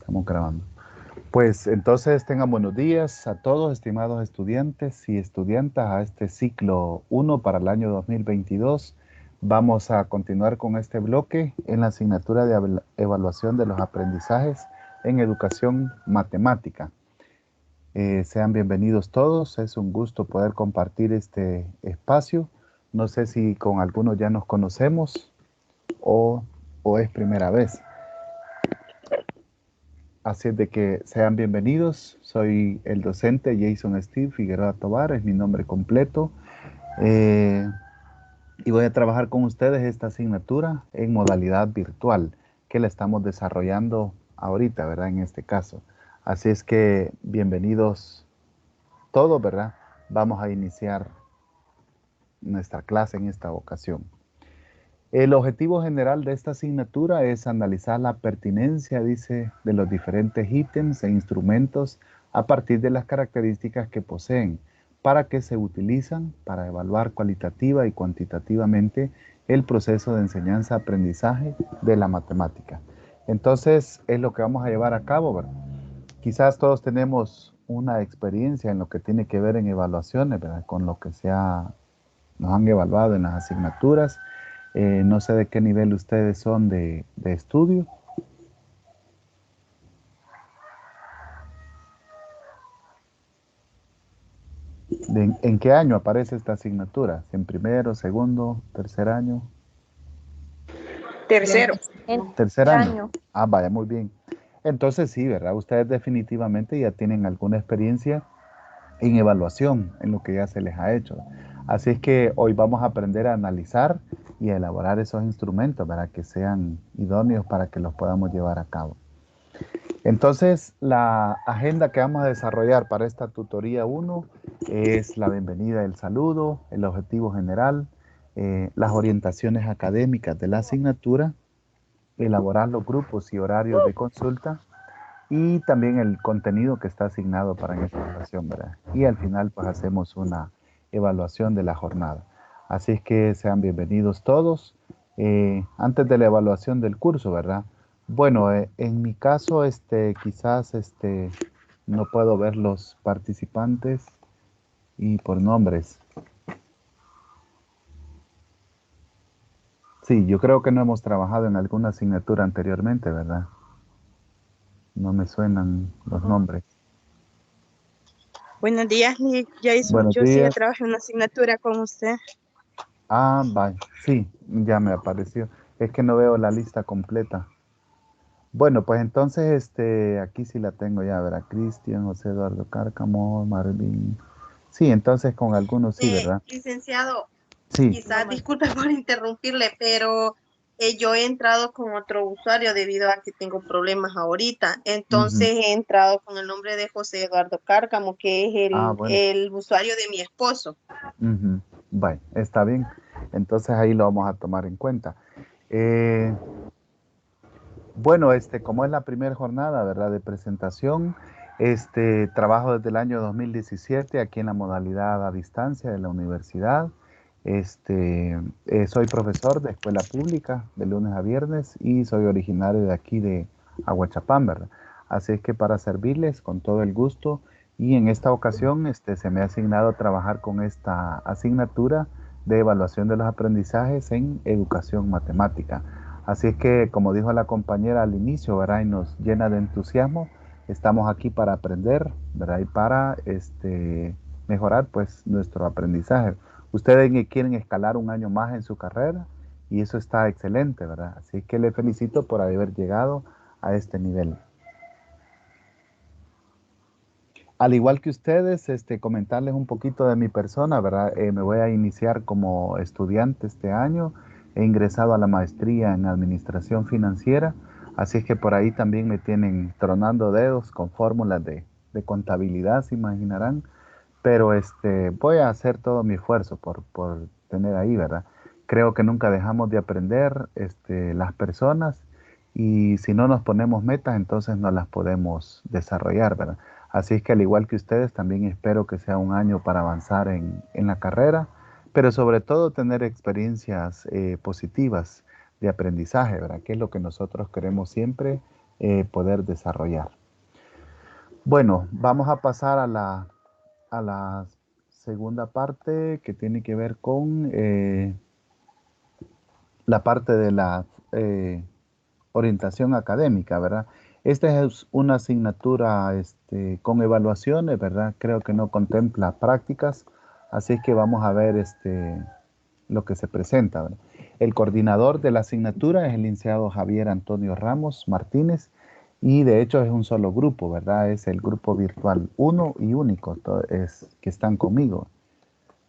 Estamos grabando. Pues entonces tengan buenos días a todos, estimados estudiantes y estudiantas, a este ciclo 1 para el año 2022. Vamos a continuar con este bloque en la asignatura de evaluación de los aprendizajes en educación matemática. Sean bienvenidos todos, es un gusto poder compartir este espacio. No sé si con algunos ya nos conocemos o, o es primera vez. Así es de que sean bienvenidos. Soy el docente Jason Steve Figueroa Tovar, es mi nombre completo. Eh, y voy a trabajar con ustedes esta asignatura en modalidad virtual, que la estamos desarrollando ahorita, ¿verdad? En este caso. Así es que bienvenidos todos, ¿verdad? Vamos a iniciar nuestra clase en esta ocasión. El objetivo general de esta asignatura es analizar la pertinencia, dice, de los diferentes ítems e instrumentos a partir de las características que poseen, para que se utilizan para evaluar cualitativa y cuantitativamente el proceso de enseñanza-aprendizaje de la matemática. Entonces, es lo que vamos a llevar a cabo, ¿verdad? Quizás todos tenemos una experiencia en lo que tiene que ver en evaluaciones, ¿verdad? Con lo que nos han evaluado en las asignaturas. No sé de qué nivel ustedes son de estudio. ¿En qué año aparece esta asignatura? ¿En primero, segundo, tercer año? Tercero. En Tercer tercer año. año. Ah, vaya, muy bien. Entonces sí, ¿verdad? Ustedes definitivamente ya tienen alguna experiencia en evaluación, en lo que ya se les ha hecho. Así es que hoy vamos a aprender a analizar y a elaborar esos instrumentos para que sean idóneos para que los podamos llevar a cabo. Entonces, la agenda que vamos a desarrollar para esta tutoría 1 es la bienvenida, el saludo, el objetivo general, las orientaciones académicas de la asignatura, elaborar los grupos y horarios de consulta y también el contenido que está asignado para en esta ocasión, ¿verdad? Y al final pues hacemos una evaluación de la jornada. Así es que sean bienvenidos todos. Antes de la evaluación del curso, ¿verdad? Bueno, en mi caso, quizás no puedo ver los participantes y por nombres. Sí, yo creo que no hemos trabajado en alguna asignatura anteriormente, ¿verdad? No me suenan los nombres. Buenos días, Jason. Buenos Yo sí ya días. trabajé una asignatura con usted. Ah, vaya, sí, ya me apareció. Es que no veo la lista completa. Bueno, pues entonces, aquí sí la tengo ya, ¿verdad? Cristian, José Eduardo Cárcamo, Marvin. Sí, entonces con algunos sí, ¿verdad? Licenciado, Sí. quizás disculpe por interrumpirle, pero yo he entrado con otro usuario debido a que tengo problemas ahorita. Ujú. Entonces he entrado con el nombre de José Eduardo Cárcamo, que es Ah, el, bueno. el usuario de mi esposo. Ujú. Vaya, está bien. Entonces ahí lo vamos a tomar en cuenta. Eh, Bueno, como es la primera jornada, ¿verdad? De presentación, trabajo desde el año 2017 aquí en la modalidad a distancia de la universidad. Soy profesor de escuela pública de lunes a viernes y soy originario de aquí de Aguachapán, ¿verdad? Así es que para servirles con todo el gusto y en esta ocasión, se me ha asignado trabajar con esta asignatura de evaluación de los aprendizajes en educación matemática. Así es que, como dijo la compañera al inicio, ¿verdad? Y nos llena de entusiasmo, estamos aquí para aprender, ¿verdad? Y para mejorar pues nuestro aprendizaje. Ustedes quieren escalar un año más en su carrera y eso está excelente, ¿verdad? Así que le felicito por haber llegado a este nivel. Al igual que ustedes, comentarles un poquito de mi persona, ¿verdad? Me voy a iniciar como estudiante este año. He ingresado a la maestría en Administración Financiera, así es que por ahí también me tienen tronando dedos con fórmulas de contabilidad, se imaginarán. Pero voy a hacer todo mi esfuerzo por tener ahí, ¿verdad? Creo que nunca dejamos de aprender, las personas, y si no nos ponemos metas, entonces no las podemos desarrollar, ¿verdad? Así es que al igual que ustedes, también espero que sea un año para avanzar en la carrera, pero sobre todo tener experiencias positivas de aprendizaje, ¿verdad? Que es lo que nosotros queremos siempre poder desarrollar. Bueno, vamos a pasar a la segunda parte que tiene que ver con la parte de la orientación académica, ¿verdad? Esta es una asignatura con evaluaciones, ¿verdad? Creo que no contempla prácticas, así es que vamos a ver lo que se presenta, ¿verdad? El coordinador de la asignatura es el licenciado Javier Antonio Ramos Martínez y de hecho es un solo grupo, ¿verdad? Es el grupo virtual uno y único, que están conmigo.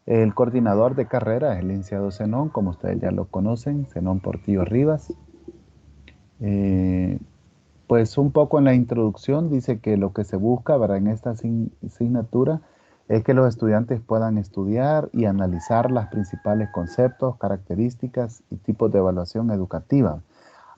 El coordinador de carrera es el licenciado Zenón, como ustedes ya lo conocen, Zenón Portillo Rivas. Eh, pues un poco en la introducción dice que lo que se busca, ¿verdad? En esta asignatura es que los estudiantes puedan estudiar y analizar los principales conceptos, características y tipos de evaluación educativa,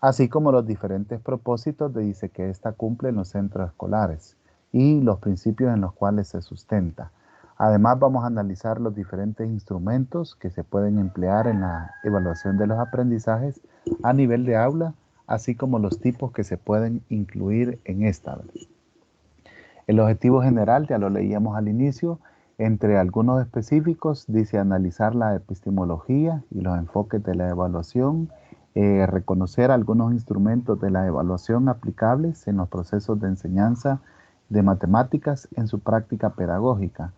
así como los diferentes propósitos de dice que ésta cumple en los centros escolares y los principios en los cuales se sustenta. Además, vamos a analizar los diferentes instrumentos que se pueden emplear en la evaluación de los aprendizajes a nivel de aula, así como los tipos que se pueden incluir en esta. El objetivo general, ya lo leíamos al inicio, entre algunos específicos, dice analizar la epistemología y los enfoques de la evaluación, reconocer algunos instrumentos de la evaluación aplicables en los procesos de enseñanza de matemáticas en su práctica pedagógica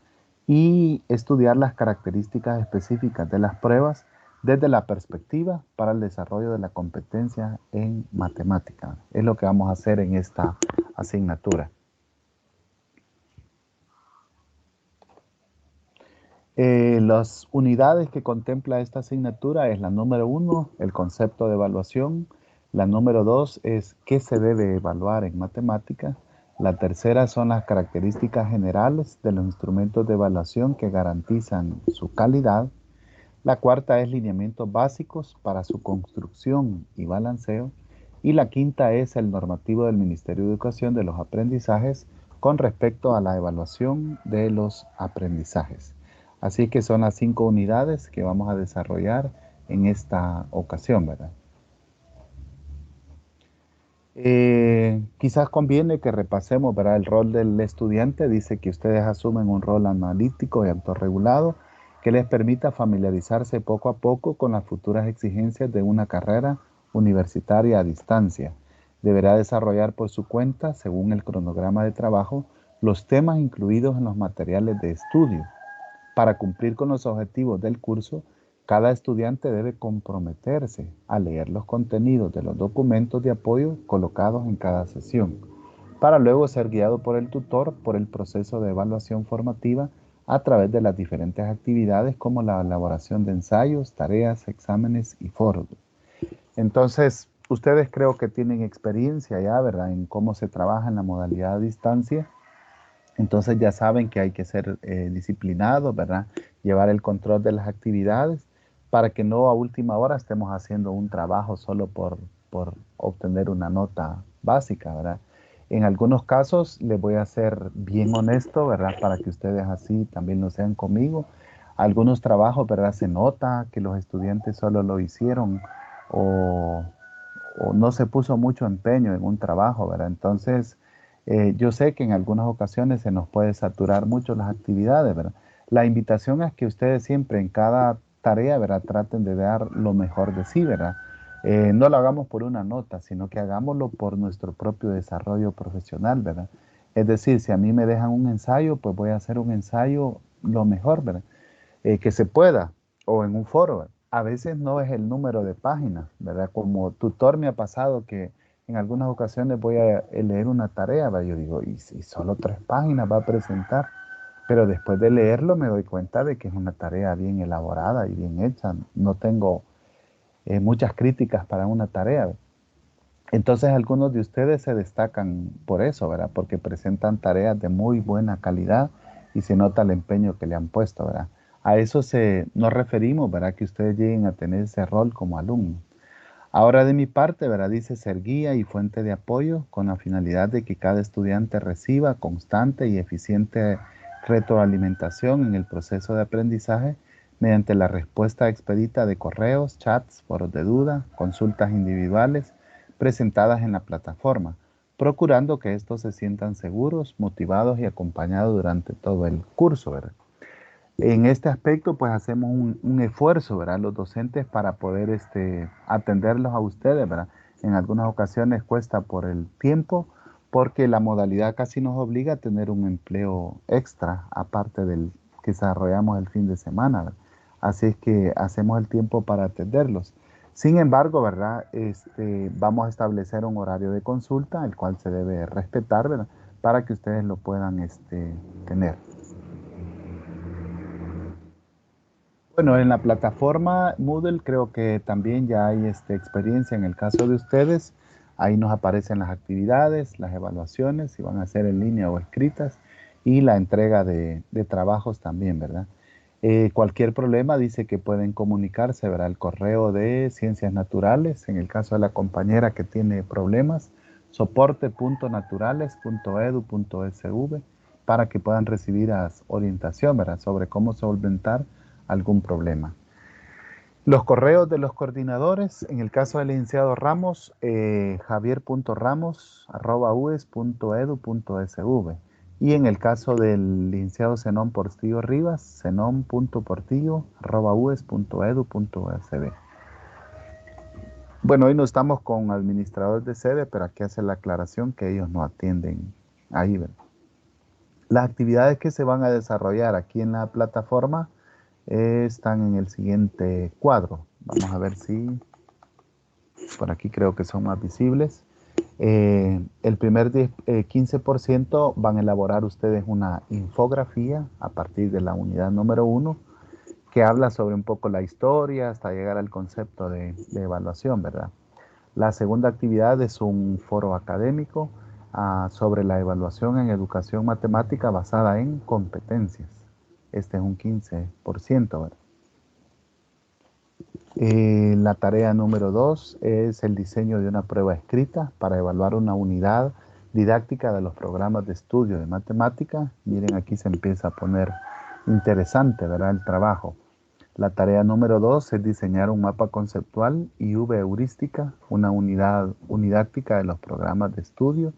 y estudiar las características específicas de las pruebas desde la perspectiva para el desarrollo de la competencia en matemática. Es lo que vamos a hacer en esta asignatura. Las unidades que contempla esta asignatura es la número 1, el concepto de evaluación. La número 2 es qué se debe evaluar en matemática. La tercera son las características generales de los instrumentos de evaluación que garantizan su calidad. La cuarta es lineamientos básicos para su construcción y balanceo. Y la quinta es el normativo del Ministerio de Educación de los aprendizajes con respecto a la evaluación de los aprendizajes. Así que son las 5 unidades que vamos a desarrollar en esta ocasión, ¿verdad? Quizás conviene que repasemos, ¿verdad? El rol del estudiante. Dice que ustedes asumen un rol analítico y autorregulado que les permita familiarizarse poco a poco con las futuras exigencias de una carrera universitaria a distancia. Deberá desarrollar por su cuenta, según el cronograma de trabajo, los temas incluidos en los materiales de estudio. Para cumplir con los objetivos del curso, cada estudiante debe comprometerse a leer los contenidos de los documentos de apoyo colocados en cada sesión, para luego ser guiado por el tutor por el proceso de evaluación formativa a través de las diferentes actividades como la elaboración de ensayos, tareas, exámenes y foros. Entonces, ustedes creo que tienen experiencia ya, ¿verdad?, en cómo se trabaja en la modalidad a distancia. Entonces ya saben que hay que ser disciplinados, ¿verdad? Llevar el control de las actividades para que no a última hora estemos haciendo un trabajo solo por obtener una nota básica, ¿verdad? En algunos casos les voy a ser bien honesto, ¿verdad? Para que ustedes así también lo sean conmigo. Algunos trabajos, ¿verdad? Se nota que los estudiantes solo lo hicieron o, o no se puso mucho empeño en un trabajo, ¿verdad? Entonces, yo sé que en algunas ocasiones se nos puede saturar mucho las actividades, ¿verdad? La invitación es que ustedes siempre en cada tarea, ¿verdad? Traten de dar lo mejor de sí, ¿verdad? No lo hagamos por una nota, sino que hagámoslo por nuestro propio desarrollo profesional, ¿verdad? Es decir, si a mí me dejan un ensayo, pues voy a hacer un ensayo lo mejor, ¿verdad? Que se pueda, o en un foro, ¿verdad? A veces no es el número de páginas, ¿verdad? Como tutor me ha pasado que en algunas ocasiones voy a leer una tarea, ¿verdad? Yo digo, y si solo 3 páginas va a presentar, pero después de leerlo me doy cuenta de que es una tarea bien elaborada y bien hecha. No tengo muchas críticas para una tarea, ¿verdad? Entonces algunos de ustedes se destacan por eso, ¿verdad? Porque presentan tareas de muy buena calidad y se nota el empeño que le han puesto, ¿verdad? A eso nos referimos, ¿verdad? Que ustedes lleguen a tener ese rol como alumno. Ahora de mi parte, ¿verdad? Dice ser guía y fuente de apoyo con la finalidad de que cada estudiante reciba constante y eficiente retroalimentación en el proceso de aprendizaje mediante la respuesta expedita de correos, chats, foros de duda, consultas individuales presentadas en la plataforma, procurando que estos se sientan seguros, motivados y acompañados durante todo el curso, ¿verdad? En este aspecto, pues hacemos un esfuerzo, ¿verdad? Los docentes para poder atenderlos a ustedes, ¿verdad? En algunas ocasiones cuesta por el tiempo, porque la modalidad casi nos obliga a tener un empleo extra, aparte del que desarrollamos el fin de semana, ¿verdad? Así es que hacemos el tiempo para atenderlos. Sin embargo, ¿verdad? Vamos a establecer un horario de consulta, el cual se debe respetar, ¿verdad? Para que ustedes lo puedan tener. Bueno, en la plataforma Moodle creo que también ya hay experiencia en el caso de ustedes. Ahí nos aparecen las actividades, las evaluaciones, si van a ser en línea o escritas, y la entrega de trabajos también, ¿verdad? Cualquier problema dice que pueden comunicarse, ¿verdad? El correo de Ciencias Naturales, en el caso de la compañera que tiene problemas, soporte.naturales.edu.sv, para que puedan recibir orientación, ¿verdad? Sobre cómo solventar algún problema. Los correos de los coordinadores, en el caso del licenciado Ramos, javier.ramos@ues.edu.sv. Y en el caso del licenciado Zenón Portillo Rivas, zenon.portillo@ues.edu.sv. Bueno, hoy no estamos con administradores de sede, pero aquí hace la aclaración que ellos no atienden ahí, ¿verdad? Las actividades que se van a desarrollar aquí en la plataforma están en el siguiente cuadro. Vamos a ver si por aquí creo que son más visibles. El primer 15% van a elaborar ustedes una infografía a partir de la unidad número 1 que habla sobre un poco la historia hasta llegar al concepto de evaluación, ¿verdad? La segunda actividad es un foro académico sobre la evaluación en educación matemática basada en competencias. Este es un 15%, ¿verdad? La tarea número 2 es el diseño de una prueba escrita para evaluar una unidad didáctica de los programas de estudio de matemática. Miren, aquí se empieza a poner interesante, ¿verdad? El trabajo. La tarea número 2 es diseñar un mapa conceptual y heurística, una unidad unidáctica de los programas de estudio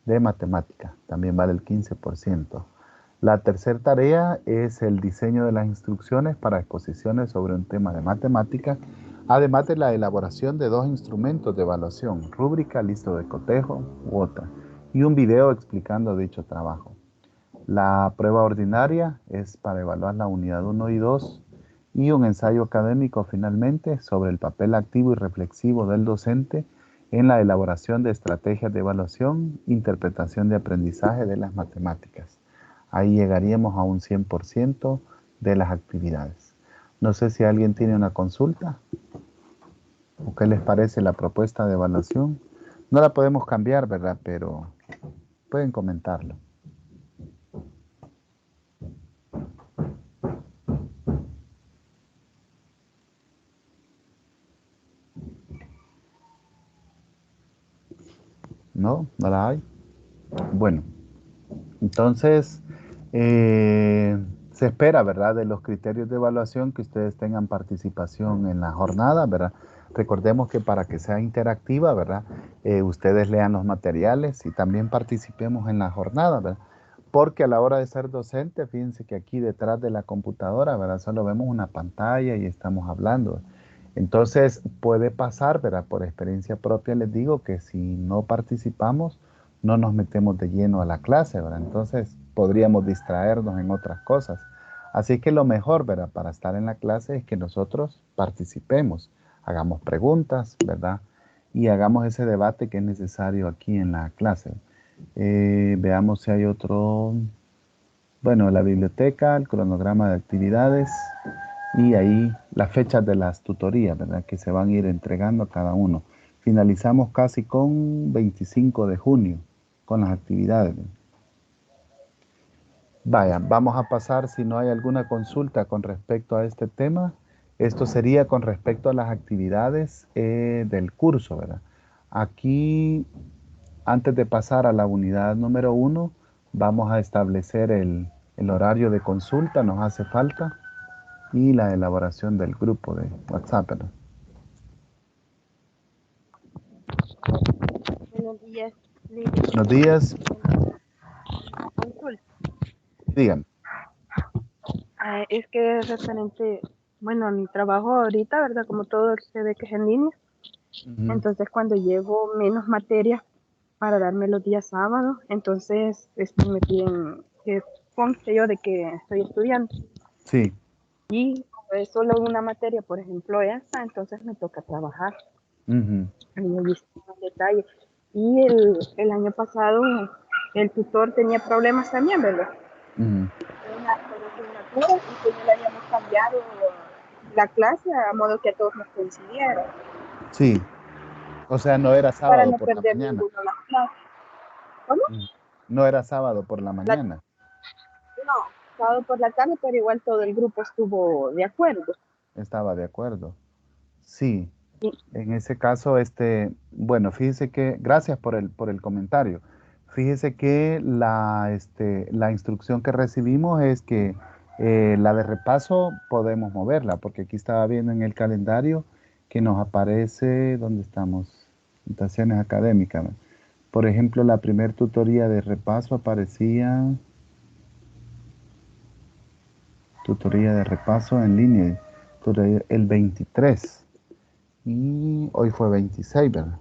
de matemática. También vale el 15%. La tercera tarea es el diseño de las instrucciones para exposiciones sobre un tema de matemática, además de la elaboración de 2 instrumentos de evaluación, rúbrica, listo de cotejo u otra, y un video explicando dicho trabajo. La prueba ordinaria es para evaluar la unidad 1 y 2 y un ensayo académico finalmente sobre el papel activo y reflexivo del docente en la elaboración de estrategias de evaluación, interpretación de aprendizaje de las matemáticas. Ahí llegaríamos a un 100% de las actividades. No sé si alguien tiene una consulta o qué les parece la propuesta de evaluación. No la podemos cambiar, ¿verdad? Pero pueden comentarlo. ¿No? ¿No la hay? Bueno, entonces se espera, ¿verdad? De los criterios de evaluación que ustedes tengan participación en la jornada, ¿verdad? Recordemos que para que sea interactiva, ¿verdad? Ustedes lean los materiales y también participemos en la jornada, ¿verdad? Porque a la hora de ser docente, fíjense que aquí detrás de la computadora, ¿verdad? Solo vemos una pantalla y estamos hablando. Entonces puede pasar, ¿verdad? Por experiencia propia les digo que si no participamos, no nos metemos de lleno a la clase, ¿verdad? Entonces podríamos distraernos en otras cosas. Así que lo mejor, ¿verdad? Para estar en la clase es que nosotros participemos, hagamos preguntas, ¿verdad? Y hagamos ese debate que es necesario aquí en la clase. Veamos si hay otro. Bueno, la biblioteca, el cronograma de actividades y ahí las fechas de las tutorías, ¿verdad? Que se van a ir entregando a cada uno. Finalizamos casi con 25 de junio con las actividades. Vaya, vamos a pasar si no hay alguna consulta con respecto a este tema. Esto sería con respecto a las actividades del curso, ¿verdad? Aquí, antes de pasar a la unidad número 1, vamos a establecer el horario de consulta, nos hace falta, y la elaboración del grupo de WhatsApp, ¿verdad? Buenos días. Buenos días. Consulta. Díganme. Es que es referente, bueno, a mi trabajo ahorita, ¿verdad? Como todo se ve que es en línea. Ujú. Entonces, cuando llevo menos materias para darme los días sábados, entonces me piden que conste yo de que estoy estudiando. Sí. Y como es solo una materia, por ejemplo, esa, entonces me toca trabajar. Ujú. Y me viste en detalle. Y el año pasado el tutor tenía problemas también, ¿verdad? Ujú. Con asignatura y que no le habíamos cambiado la clase a modo que a todos nos coincidiera Sí. O sea, no era para sábado no por la perder mañana. ninguno de las clases. ¿Cómo? Ujú. No era sábado por la La, mañana. no, sábado por la tarde, pero igual todo el grupo estuvo de acuerdo. Estaba de acuerdo. Sí. Y, En ese caso, bueno, fíjese que, gracias por el comentario. Fíjese que la instrucción que recibimos es que la de repaso podemos moverla, porque aquí estaba viendo en el calendario que nos aparece, ¿dónde estamos? Presentaciones académicas, ¿no? Por ejemplo, la primer tutoría de repaso aparecía, tutoría de repaso en línea, el 23 y hoy fue 26, ¿verdad?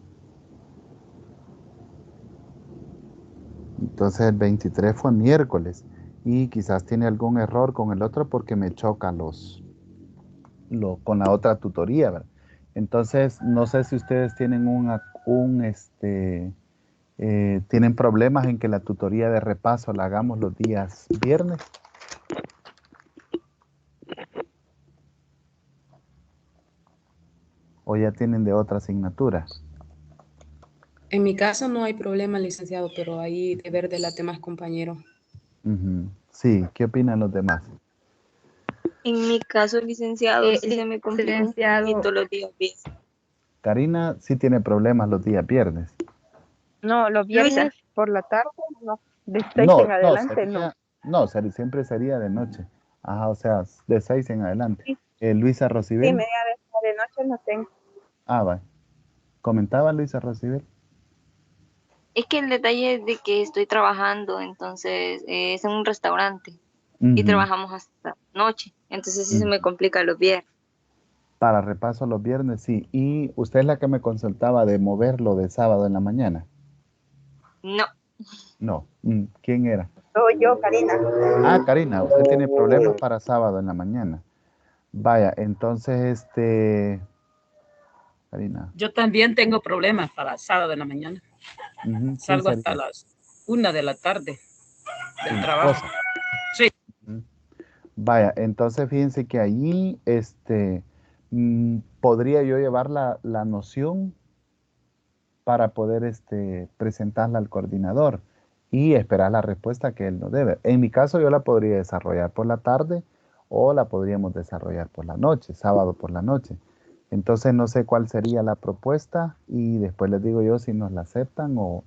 Entonces el 23 fue miércoles y quizás tiene algún error con el otro porque me chocan con la otra tutoría, ¿verdad? Entonces no sé si ustedes tienen tienen problemas en que la tutoría de repaso la hagamos los días viernes o ya tienen de otra asignatura. En mi caso no hay problema, licenciado, pero hay deber de las demás compañeros. Ujú. Sí, ¿qué opinan los demás? En mi caso, licenciado, sí se me complica un licenciado, poquito los días viernes. Karina sí tiene problemas los días viernes. no, los Luisa, viernes por la tarde, no, de 6 No, en no, adelante, no. siempre sería de noche. Ajá, o sea, de 6 en adelante. Sí, Luisa sí, Rosibel. media de noche no tengo. Ah, va. Comentaba Luisa Rosibel. es que el detalle es de que estoy trabajando, entonces es en un restaurante y Ujú, trabajamos hasta noche, entonces sí se me ujú. complica los viernes. Para repaso los viernes, sí. Y usted es la que me consultaba de moverlo de sábado en la mañana. No, No. ¿Quién era? Soy yo, Karina. Ah, Karina, usted tiene problemas para sábado en la mañana. Vaya, entonces, Karina, Yo también tengo problemas para sábado en la mañana. ¿quién Salgo hasta sería? las 1 de la tarde del Su trabajo. esposa. Sí, Ujú. Vaya, entonces fíjense que allí, podría yo llevar la noción para poder, presentarla al coordinador y esperar la respuesta que él nos debe. En mi caso, yo la podría desarrollar por la tarde o la podríamos desarrollar por la noche, sábado por la noche. Entonces, no sé cuál sería la propuesta y después les digo yo si nos la aceptan o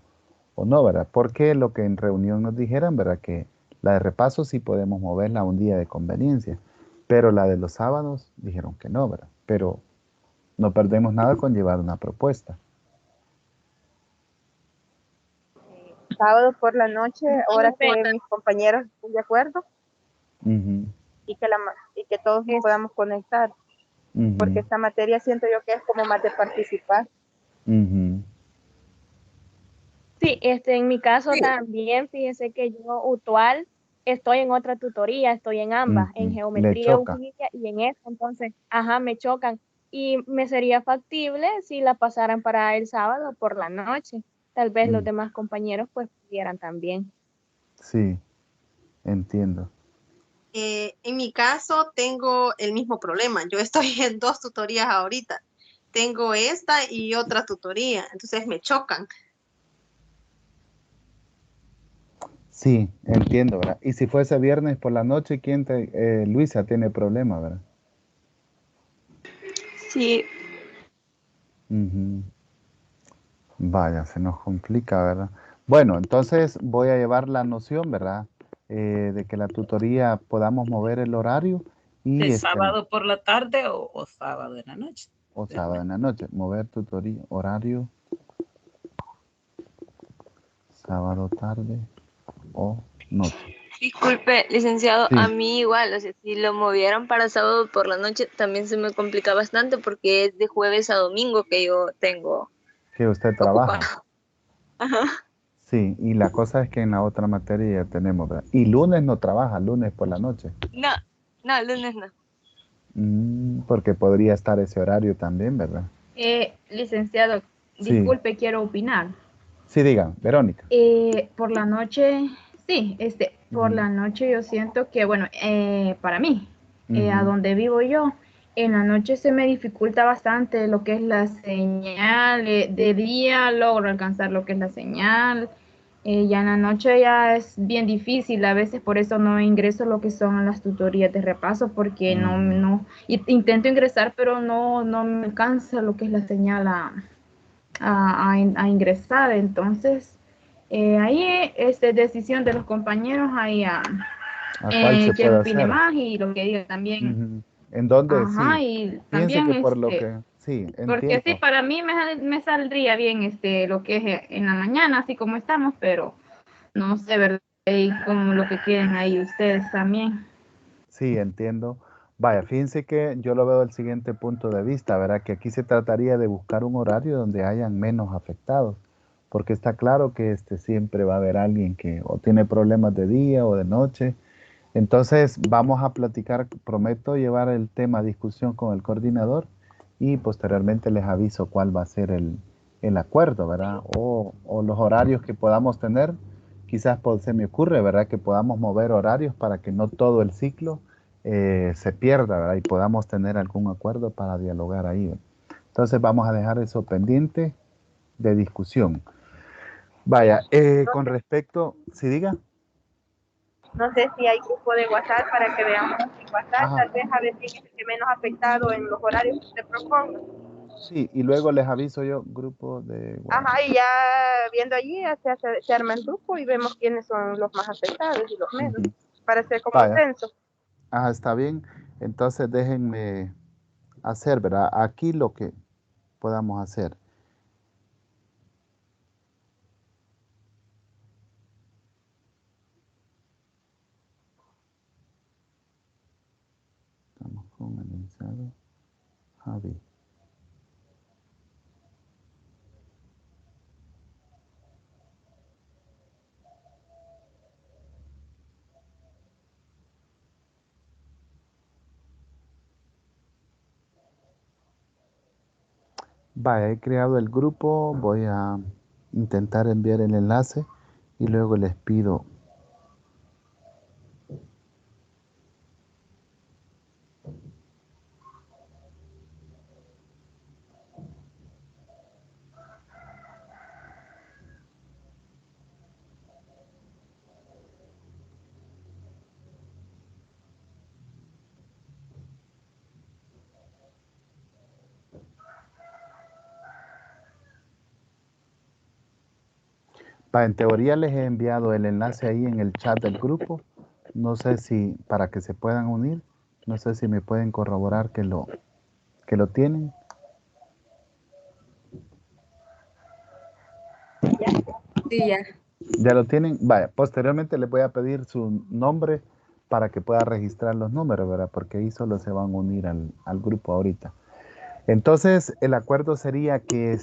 no, ¿verdad? Porque lo que en reunión nos dijeran, ¿verdad? Que la de repaso sí podemos moverla a un día de conveniencia, pero la de los sábados dijeron que no, ¿verdad? Pero no perdemos nada con llevar una propuesta. Sábado por la noche, ahora Disculpe, que mis compañeros estén de acuerdo Ujú, y que todos nos podamos conectar, porque ujú, esta materia siento yo que es como más de participar. ujú. sí, en mi caso también, fíjese que yo usual estoy en otra tutoría, estoy en ambas, en Ujú. Le geometría choca. euclidia y en eso, entonces, ajá, me chocan. Y me sería factible si la pasaran para el sábado por la noche. Tal vez los Mm, demás compañeros pues pudieran también. sí, entiendo. en mi caso tengo el mismo problema. Yo estoy en dos tutorías ahorita. Tengo esta y otra tutoría, entonces me chocan. Sí, entiendo, ¿verdad? Y si fuese viernes por la noche, Luisa tiene problema, ¿verdad? Sí, Ujú. Vaya, se nos complica, ¿verdad? Bueno, entonces voy a llevar la noción, ¿verdad? De que la tutoría podamos mover el horario de y sábado por la tarde o sábado en la noche. o sábado en la noche, mover tutoría, horario sábado tarde o noche. Disculpe, licenciado, Sí, a mí igual, o sea, si lo movieran para sábado por la noche también se me complica bastante porque es de jueves a domingo que yo tengo que usted trabaja. ocupado. Ajá. Sí, y la cosa es que en la otra materia ya tenemos, ¿verdad? Y lunes no trabaja, lunes por la noche. No, no, lunes no. Porque podría estar ese horario también, ¿verdad? Licenciado, Sí, disculpe, quiero opinar. sí, diga, Verónica. Por la noche, sí, por Ujú, la noche yo siento que, bueno, para mí, a ujú, donde vivo yo, en la noche se me dificulta bastante lo que es la señal, de día logro alcanzar lo que es la señal, ya en la noche ya es bien difícil, a veces por eso no ingreso lo que son las tutorías de repaso, porque ujú. intento ingresar, pero no me alcanza lo que es la señal a ingresar. Entonces, ahí es de decisión de los compañeros, ahí ¿A cuál se quién puede opine hacer? más y lo que diga también. Ujú. ¿En dónde? Ajá, Sí. y Fíjense también que por lo que, sí, porque sí, entiendo. para mí me saldría bien lo que es en la mañana, así como estamos, pero no sé, ¿verdad? Y como lo que quieren ahí ustedes también. Sí, entiendo. Vaya, fíjense que yo lo veo del siguiente punto de vista, ¿verdad? Que aquí se trataría de buscar un horario donde hayan menos afectados, porque está claro que siempre va a haber alguien que o tiene problemas de día o de noche. Entonces, vamos a platicar, prometo llevar el tema a discusión con el coordinador y posteriormente les aviso cuál va a ser el acuerdo, ¿verdad? O los horarios que podamos tener. Quizás se me ocurre, ¿verdad? Que podamos mover horarios para que no todo el ciclo se pierda, ¿verdad? Y podamos tener algún acuerdo para dialogar ahí, ¿verdad? Entonces, vamos a dejar eso pendiente de discusión. Vaya, No con sé, respecto, si diga. no sé si hay grupo de WhatsApp para que veamos en WhatsApp, Ajá. tal vez a ver quién es el que menos afectado en los horarios que usted proponga. Sí, y luego les aviso yo, grupo de WhatsApp. Ajá, y ya viendo allí se arma el grupo y vemos quiénes son los más afectados y los menos, Ujú. para hacer como un Vaya, censo. está bien. Entonces déjenme hacer, ¿verdad? Aquí lo que podamos hacer. Estamos con el licenciado Javi. Vaya, he creado el grupo, voy a intentar enviar el enlace y luego les pido. Vaya, en teoría les he enviado el enlace ahí en el chat del grupo. No sé si para que se puedan unir, no sé si me pueden corroborar que lo tienen. Sí, ya. Ya lo tienen. Vaya, posteriormente les voy a pedir su nombre para que pueda registrar los números, ¿verdad? Porque ahí solo se van a unir al grupo ahorita. Entonces, el acuerdo sería que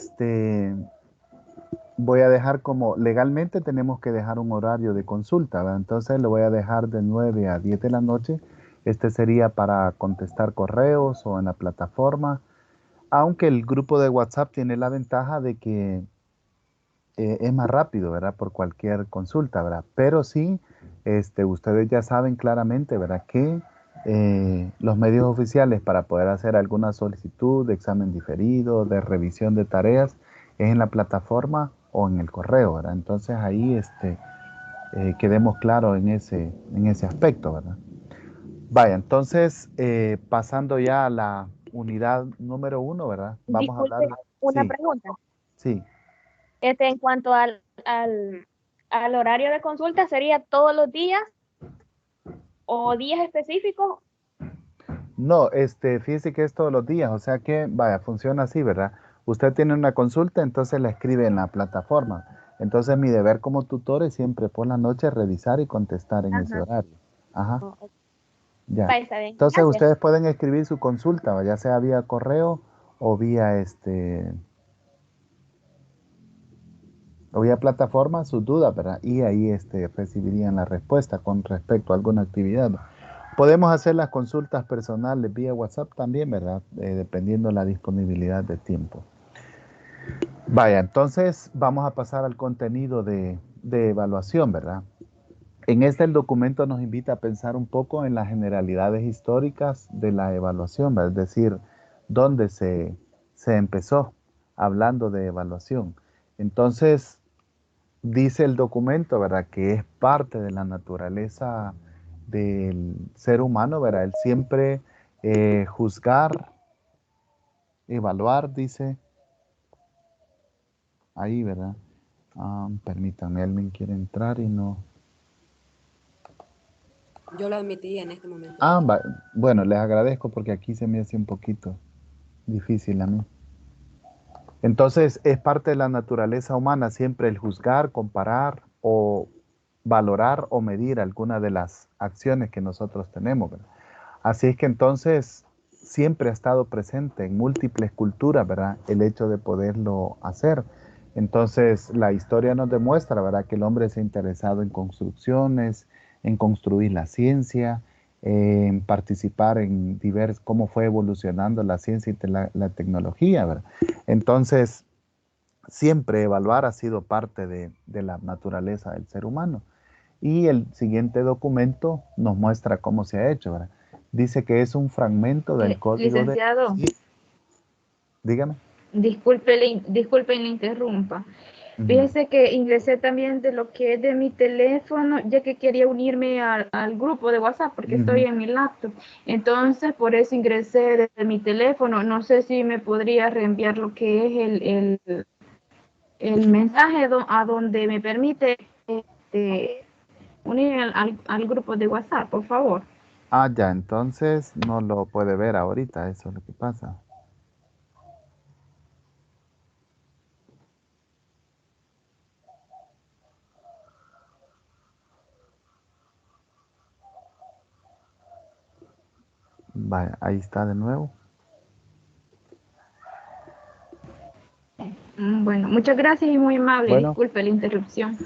voy a dejar como legalmente tenemos que dejar un horario de consulta, ¿verdad? Entonces lo voy a dejar de 9 a 10 de la noche. Este sería para contestar correos o en la plataforma, aunque el grupo de WhatsApp tiene la ventaja de que es más rápido, ¿verdad? Por cualquier consulta, ¿verdad? Pero sí, ustedes ya saben claramente, ¿verdad? Que los medios oficiales para poder hacer alguna solicitud de examen diferido, de revisión de tareas, es en la plataforma o en el correo, ¿verdad? Entonces ahí quedemos claros en ese aspecto, ¿verdad? Vaya, entonces pasando ya a la unidad número 1, ¿verdad? Vamos a hablar Disculpe, de... una Sí, pregunta. sí. En cuanto al horario de consulta, ¿sería todos los días o días específicos? No, fíjese que es todos los días, o sea que, vaya, funciona así, ¿verdad? Usted tiene una consulta, entonces la escribe en la plataforma. Entonces mi deber como tutor es siempre por la noche revisar y contestar en ese Ajá. horario. Ajá, Oh, ok. ya. Va, está bien. Entonces Gracias. ustedes pueden escribir su consulta, ¿va? Ya sea vía correo o vía o vía plataforma, sus dudas, ¿verdad? Y ahí recibirían la respuesta con respecto a alguna actividad. Podemos hacer las consultas personales vía WhatsApp también, ¿verdad? Dependiendo la disponibilidad de tiempo. Vaya, entonces vamos a pasar al contenido de evaluación, ¿verdad? En el documento nos invita a pensar un poco en las generalidades históricas de la evaluación, ¿verdad? Es decir, dónde se empezó hablando de evaluación. Entonces, dice el documento, ¿verdad? Que es parte de la naturaleza del ser humano, ¿verdad? El siempre juzgar, evaluar, dice ahí, ¿verdad? Permítanme, Elmin quiere entrar y no. Yo lo admití en este momento. Bueno, les agradezco porque aquí se me hace un poquito difícil a mí. Entonces, es parte de la naturaleza humana siempre el juzgar, comparar o valorar o medir alguna de las acciones que nosotros tenemos, ¿verdad? Así es que entonces siempre ha estado presente en múltiples culturas, ¿verdad? El hecho de poderlo hacer. Entonces, la historia nos demuestra, ¿verdad? Que el hombre se ha interesado en construcciones, en construir la ciencia, en participar en cómo fue evolucionando la ciencia y la tecnología, ¿verdad? Entonces, siempre evaluar ha sido parte de la naturaleza del ser humano. Y el siguiente documento nos muestra cómo se ha hecho, ¿verdad? Dice que es un fragmento del código Licenciado, Sí, dígame. disculpe, le interrumpa. Ujú. Fíjese que ingresé también de lo que es de mi teléfono, ya que quería unirme al grupo de WhatsApp porque estoy Ujú. en mi laptop. Entonces, por eso ingresé desde mi teléfono. No sé si me podría reenviar lo que es el mensaje a donde me permite unir al grupo de WhatsApp, por favor. Ya, entonces no lo puede ver ahorita, eso es lo que pasa. Vaya, ahí está de nuevo. Bueno, muchas gracias y muy amable. Bueno, Disculpe la interrupción.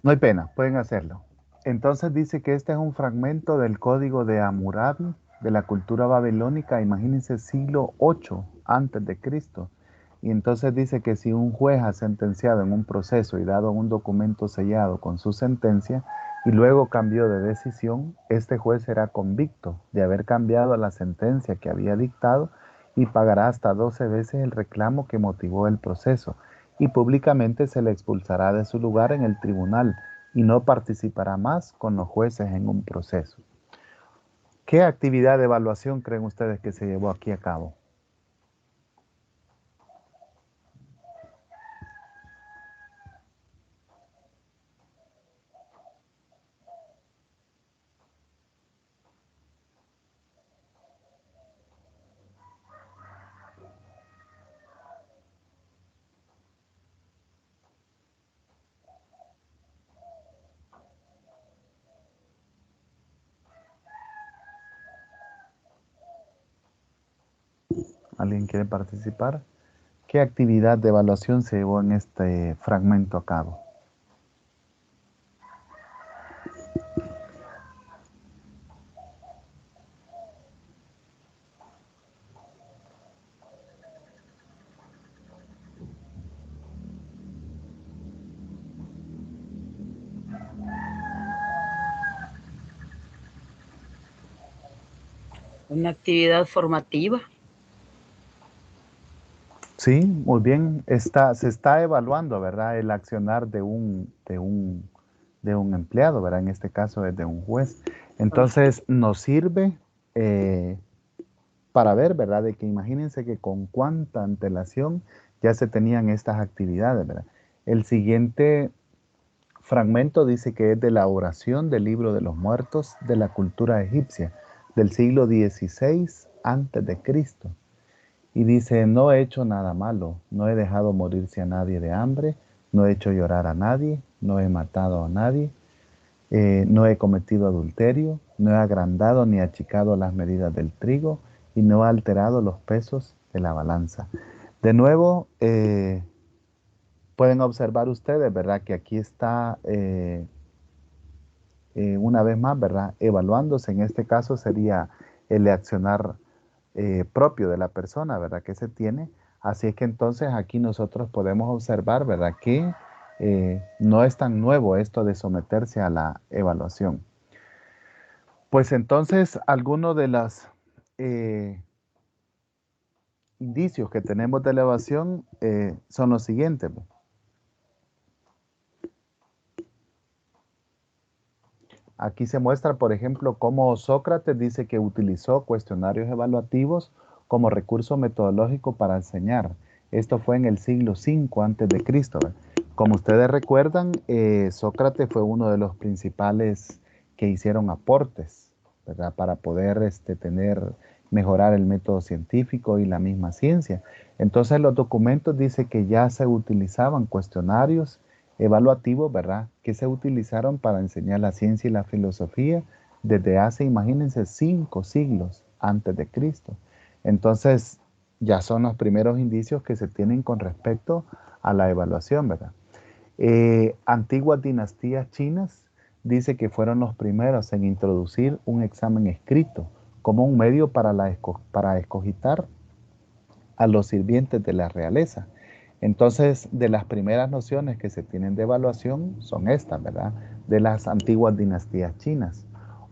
no hay pena, pueden hacerlo. Entonces dice que este es un fragmento del código de Hammurabi, de la cultura babilónica, imagínense siglo 8 antes de Cristo. Y entonces dice que si un juez ha sentenciado en un proceso y dado un documento sellado con su sentencia y luego cambió de decisión, este juez será convicto de haber cambiado la sentencia que había dictado y pagará hasta 12 veces el reclamo que motivó el proceso y públicamente se le expulsará de su lugar en el tribunal y no participará más con los jueces en un proceso. ¿Qué actividad de evaluación creen ustedes que se llevó aquí a cabo? ¿Alguien quiere participar? ¿Qué actividad de evaluación se llevó en este fragmento a cabo? Una actividad formativa. Sí, muy bien. Se está evaluando, ¿verdad? El accionar de un empleado, ¿verdad? En este caso es de un juez. Entonces, nos sirve para ver, ¿verdad? De que imagínense que con cuánta antelación ya se tenían estas actividades, ¿verdad? El siguiente fragmento dice que es de la oración del libro de los muertos de la cultura egipcia del siglo XVI antes de Cristo. Y dice, no he hecho nada malo, no he dejado morirse a nadie de hambre, no he hecho llorar a nadie, no he matado a nadie, no he cometido adulterio, no he agrandado ni achicado las medidas del trigo y no he alterado los pesos de la balanza. De nuevo, pueden observar ustedes, ¿verdad? Que aquí está, una vez más, ¿verdad? Evaluándose, en este caso sería el accionar propio de la persona, ¿verdad? Que se tiene. Así es que entonces aquí nosotros podemos observar, ¿verdad? Que no es tan nuevo esto de someterse a la evaluación. Pues entonces, algunos de los indicios que tenemos de la evaluación son los siguientes. Aquí se muestra, por ejemplo, cómo Sócrates dice que utilizó cuestionarios evaluativos como recurso metodológico para enseñar. Esto fue en el siglo V antes de Cristo. Como ustedes recuerdan, Sócrates fue uno de los principales que hicieron aportes, ¿verdad? Para poder mejorar el método científico y la misma ciencia. Entonces los documentos dicen que ya se utilizaban cuestionarios evaluativos, ¿verdad? Que se utilizaron para enseñar la ciencia y la filosofía desde hace, imagínense, 5 siglos antes de Cristo. Entonces, ya son los primeros indicios que se tienen con respecto a la evaluación, ¿verdad? Antiguas dinastías chinas dice que fueron los primeros en introducir un examen escrito como un medio para escogitar a los sirvientes de la realeza. Entonces, de las primeras nociones que se tienen de evaluación son estas, ¿verdad? De las antiguas dinastías chinas.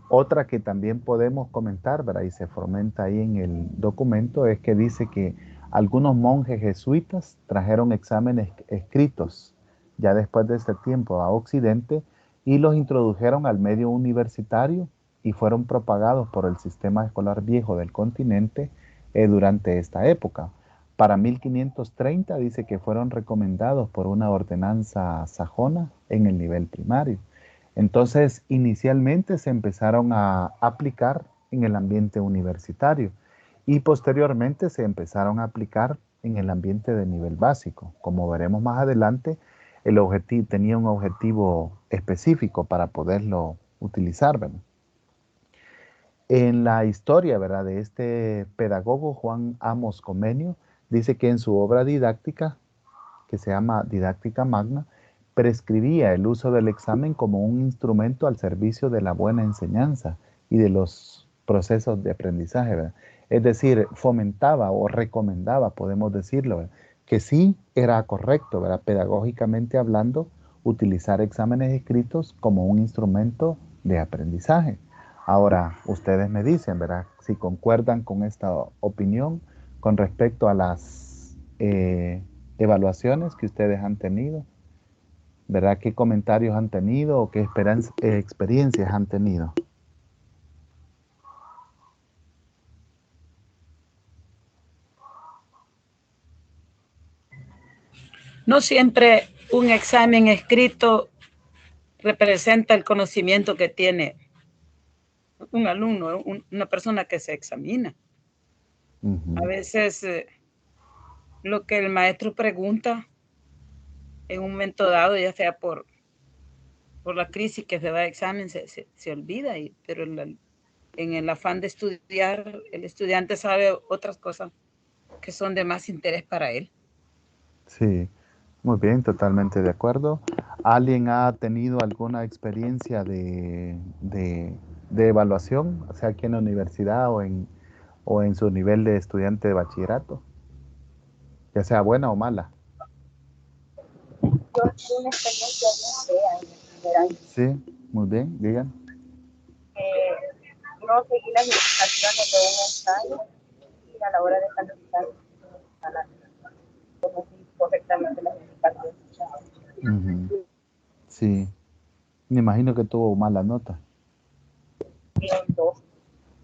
Otra que también podemos comentar, ¿verdad? Y se fomenta ahí en el documento, es que dice que algunos monjes jesuitas trajeron exámenes escritos ya después de este tiempo a Occidente y los introdujeron al medio universitario y fueron propagados por el sistema escolar viejo del continente durante esta época. Para 1530 dice que fueron recomendados por una ordenanza sajona en el nivel primario. Entonces, inicialmente se empezaron a aplicar en el ambiente universitario y posteriormente se empezaron a aplicar en el ambiente de nivel básico. Como veremos más adelante, el objetivo tenía un objetivo específico para poderlo utilizar, ¿verdad? En la historia, ¿verdad? De este pedagogo, Juan Amos Comenio, dice que en su obra didáctica, que se llama Didáctica Magna, prescribía el uso del examen como un instrumento al servicio de la buena enseñanza y de los procesos de aprendizaje, ¿verdad? Es decir, fomentaba o recomendaba, podemos decirlo, ¿verdad? Que sí era correcto, ¿verdad? Pedagógicamente hablando, utilizar exámenes escritos como un instrumento de aprendizaje. Ahora, ustedes me dicen, ¿verdad? Si concuerdan con esta opinión con respecto a las evaluaciones que ustedes han tenido, ¿verdad? ¿Qué comentarios han tenido o qué experiencias han tenido? No siempre un examen escrito representa el conocimiento que tiene un alumno, una persona que se examina. A veces lo que el maestro pregunta en un momento dado, ya sea por la crisis que se va a examen, se olvida, pero en el afán de estudiar, el estudiante sabe otras cosas que son de más interés para él. Sí, muy bien, totalmente de acuerdo. ¿Alguien ha tenido alguna experiencia de evaluación, o sea, aquí en la universidad o en su nivel de estudiante de bachillerato, ya sea buena o mala? Yo tuve una experiencia bien fea en el primer año. Sí, muy bien, digan. No seguí las indicaciones de un ensayo y a la hora de calificar no seguí correctamente las indicaciones. Sí, me imagino que tuvo mala nota. Bien, dos.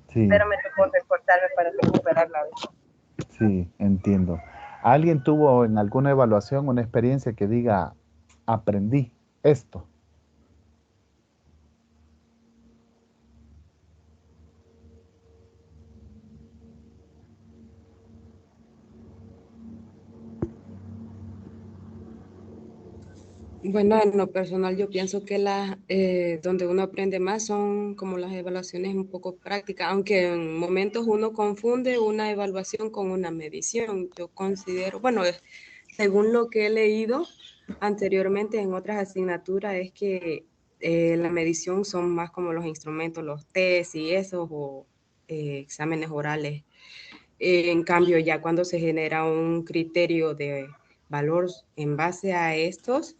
Sí, Pero me tocó recortarme para recuperar la vez. sí, entiendo. ¿Alguien tuvo en alguna evaluación una experiencia que diga, aprendí esto? Bueno, en lo personal yo pienso que donde uno aprende más son como las evaluaciones un poco prácticas, aunque en momentos uno confunde una evaluación con una medición. Yo considero, bueno, según lo que he leído anteriormente en otras asignaturas, es que la medición son más como los instrumentos, los test y esos, o exámenes orales. En cambio, ya cuando se genera un criterio de valor en base a estos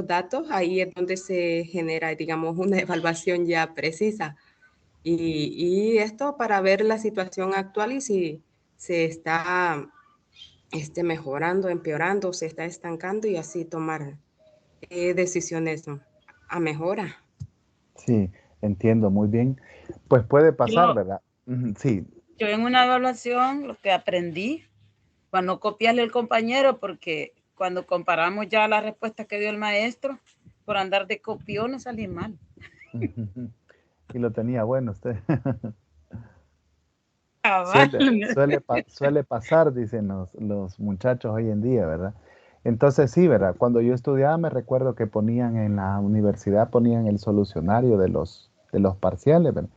datos, ahí es donde se genera, digamos, una evaluación ya precisa. Y esto para ver la situación actual y si se está mejorando, empeorando, se está estancando y así tomar decisiones a mejora. Sí, entiendo muy bien. Pues puede pasar, Yo, ¿verdad? Ujú, sí, yo en una evaluación lo que aprendí, para no copiarle al compañero, porque cuando comparamos ya las respuestas que dio el maestro, por andar de copiones salí mal. ujú, y lo tenía bueno usted. Cabal. Suele pasar, dicen los muchachos hoy en día, ¿verdad? Entonces sí, ¿verdad? Cuando yo estudiaba me recuerdo que ponían en la universidad, ponían el solucionario de los parciales, ¿verdad?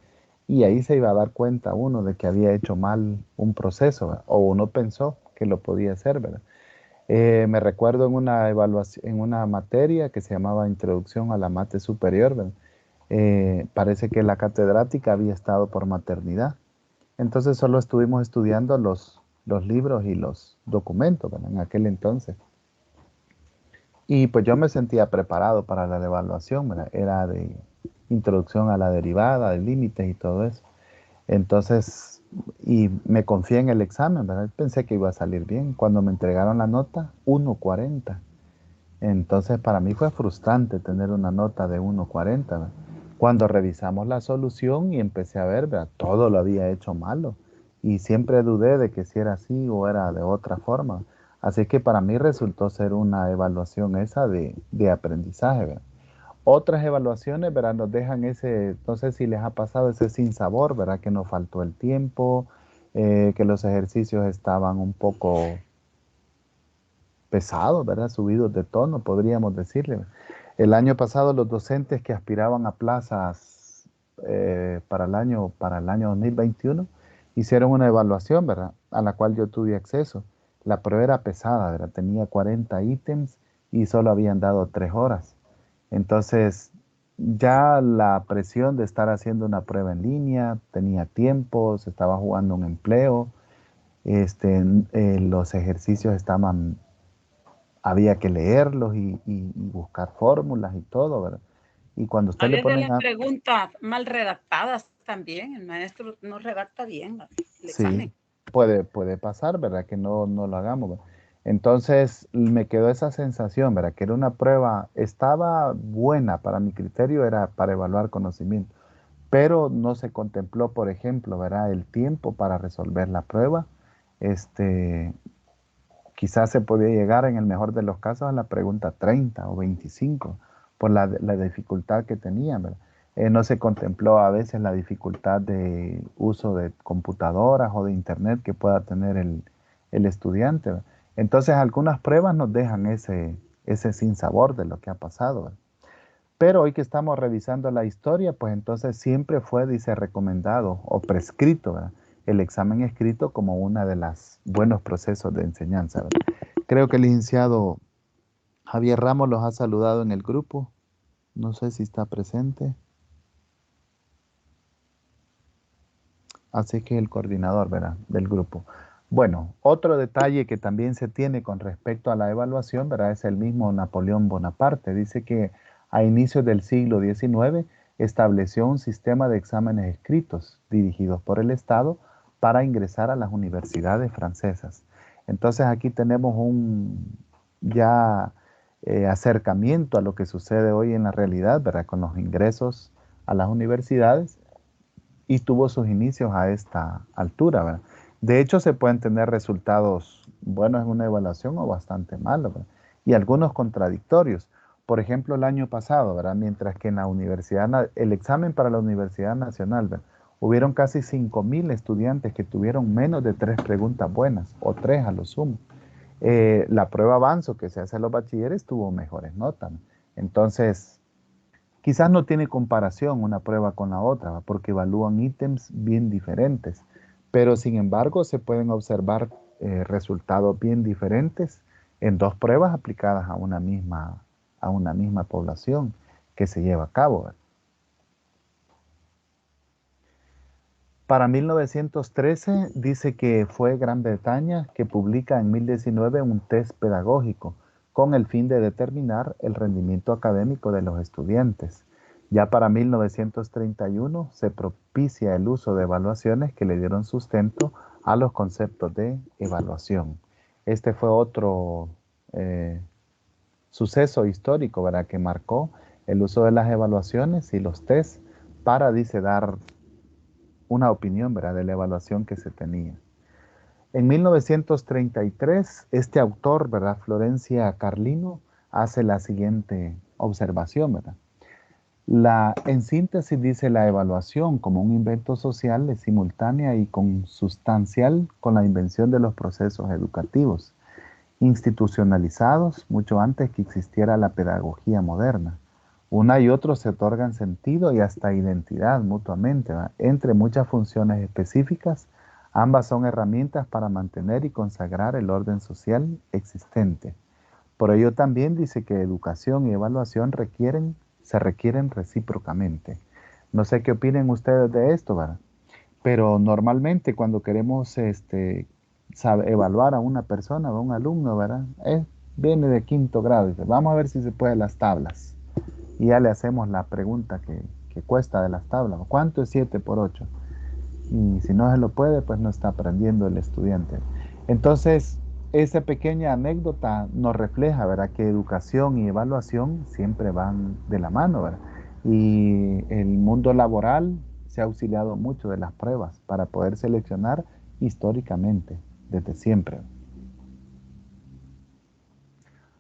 Y ahí se iba a dar cuenta uno de que había hecho mal un proceso, ¿verdad? O uno pensó que lo podía hacer, ¿verdad? Me recuerdo en una evaluación, en una materia que se llamaba Introducción a la Mate Superior, ¿verdad? Parece que la catedrática había estado por maternidad. Entonces solo estuvimos estudiando los libros y los documentos, ¿verdad? En aquel entonces. Y pues yo me sentía preparado para la evaluación, ¿verdad? Era de introducción a la derivada, de límites y todo eso. Entonces, y me confié en el examen, ¿verdad? Pensé que iba a salir bien. Cuando me entregaron la nota, 1.40. Entonces, para mí fue frustrante tener una nota de 1.40, ¿verdad? Cuando revisamos la solución y empecé a ver, ¿verdad? Todo lo había hecho malo. Y siempre dudé de que si era así o era de otra forma. Así que para mí resultó ser una evaluación esa de aprendizaje, ¿verdad? Otras evaluaciones, ¿verdad? Nos dejan ese, no sé si les ha pasado ese sinsabor, ¿verdad? Que nos faltó el tiempo, que los ejercicios estaban un poco pesados, ¿verdad? Subidos de tono, podríamos decirle. El año pasado los docentes que aspiraban a plazas para el año 2021 hicieron una evaluación, ¿verdad? A la cual yo tuve acceso. La prueba era pesada, ¿verdad? Tenía 40 ítems y solo habían dado 3 horas. Entonces, ya la presión de estar haciendo una prueba en línea, tenía tiempo, se estaba jugando un empleo, los ejercicios estaban, había que leerlos y buscar fórmulas y todo, ¿verdad? Y cuando usted le Había de ponen las a... preguntas mal redactadas también. El maestro no redacta bien el Sí, examen. puede pasar, ¿verdad? Que no lo hagamos, ¿verdad? Entonces me quedó esa sensación, ¿verdad? Que era una prueba, estaba buena para mi criterio, era para evaluar conocimiento, pero no se contempló, por ejemplo, ¿verdad? El tiempo para resolver la prueba. Este, quizás se podía llegar en el mejor de los casos a la pregunta 30 o 25 por la dificultad que tenían, ¿verdad? No se contempló a veces la dificultad de uso de computadoras o de internet que pueda tener el estudiante, ¿verdad? Entonces algunas pruebas nos dejan ese sinsabor de lo que ha pasado, ¿verdad? Pero hoy que estamos revisando la historia, pues entonces siempre fue, dice, recomendado o prescrito, ¿verdad? El examen escrito como uno de los buenos procesos de enseñanza, ¿verdad? Creo que el licenciado Javier Ramos los ha saludado en el grupo. No sé si está presente. Así que el coordinador, ¿verdad? Del grupo. Bueno, otro detalle que también se tiene con respecto a la evaluación, ¿verdad? Es el mismo Napoleón Bonaparte. Dice que a inicios del siglo XIX estableció un sistema de exámenes escritos dirigidos por el Estado para ingresar a las universidades francesas. Entonces aquí tenemos un ya acercamiento a lo que sucede hoy en la realidad, ¿verdad? Con los ingresos a las universidades y tuvo sus inicios a esta altura, ¿verdad? De hecho, se pueden tener resultados buenos en una evaluación o bastante malos, ¿verdad? Y algunos contradictorios. Por ejemplo, el año pasado, ¿verdad? Mientras que en la universidad, el examen para la Universidad Nacional, ¿verdad? Hubieron casi 5.000 estudiantes que tuvieron menos de 3 preguntas buenas, o 3 a lo sumo. La prueba avanzo que se hace a los bachilleres tuvo mejores notas. Entonces, quizás no tiene comparación una prueba con la otra, ¿va? Porque evalúan ítems bien diferentes, pero sin embargo se pueden observar resultados bien diferentes en dos pruebas aplicadas a una misma población que se lleva a cabo, ¿verdad? Para 1913 dice que fue Gran Bretaña que publica en 1019 un test pedagógico con el fin de determinar el rendimiento académico de los estudiantes. Ya para 1931 se propicia el uso de evaluaciones que le dieron sustento a los conceptos de evaluación. Este fue otro suceso histórico, ¿verdad?, que marcó el uso de las evaluaciones y los tests para, dice, dar una opinión, ¿verdad?, de la evaluación que se tenía. En 1933, este autor, ¿verdad?, Florencia Carlino, hace la siguiente observación, ¿verdad? En síntesis dice: la evaluación como un invento social es simultánea y consustancial con la invención de los procesos educativos, institucionalizados mucho antes que existiera la pedagogía moderna. Una y otro se otorgan sentido y hasta identidad mutuamente, ¿verdad? Entre muchas funciones específicas, ambas son herramientas para mantener y consagrar el orden social existente. Por ello también dice que educación y evaluación se requieren recíprocamente. No sé qué opinen ustedes de esto, ¿verdad? Pero normalmente cuando queremos evaluar a una persona, a un alumno, ¿verdad? Viene de quinto grado y dice: vamos a ver si se puede las tablas. Y ya le hacemos la pregunta que cuesta de las tablas. ¿Cuánto es 7 por 8? Y si no se lo puede, pues no está aprendiendo el estudiante. Entonces, esa pequeña anécdota nos refleja, ¿verdad?, que educación y evaluación siempre van de la mano, ¿verdad? Y el mundo laboral se ha auxiliado mucho de las pruebas para poder seleccionar históricamente, desde siempre.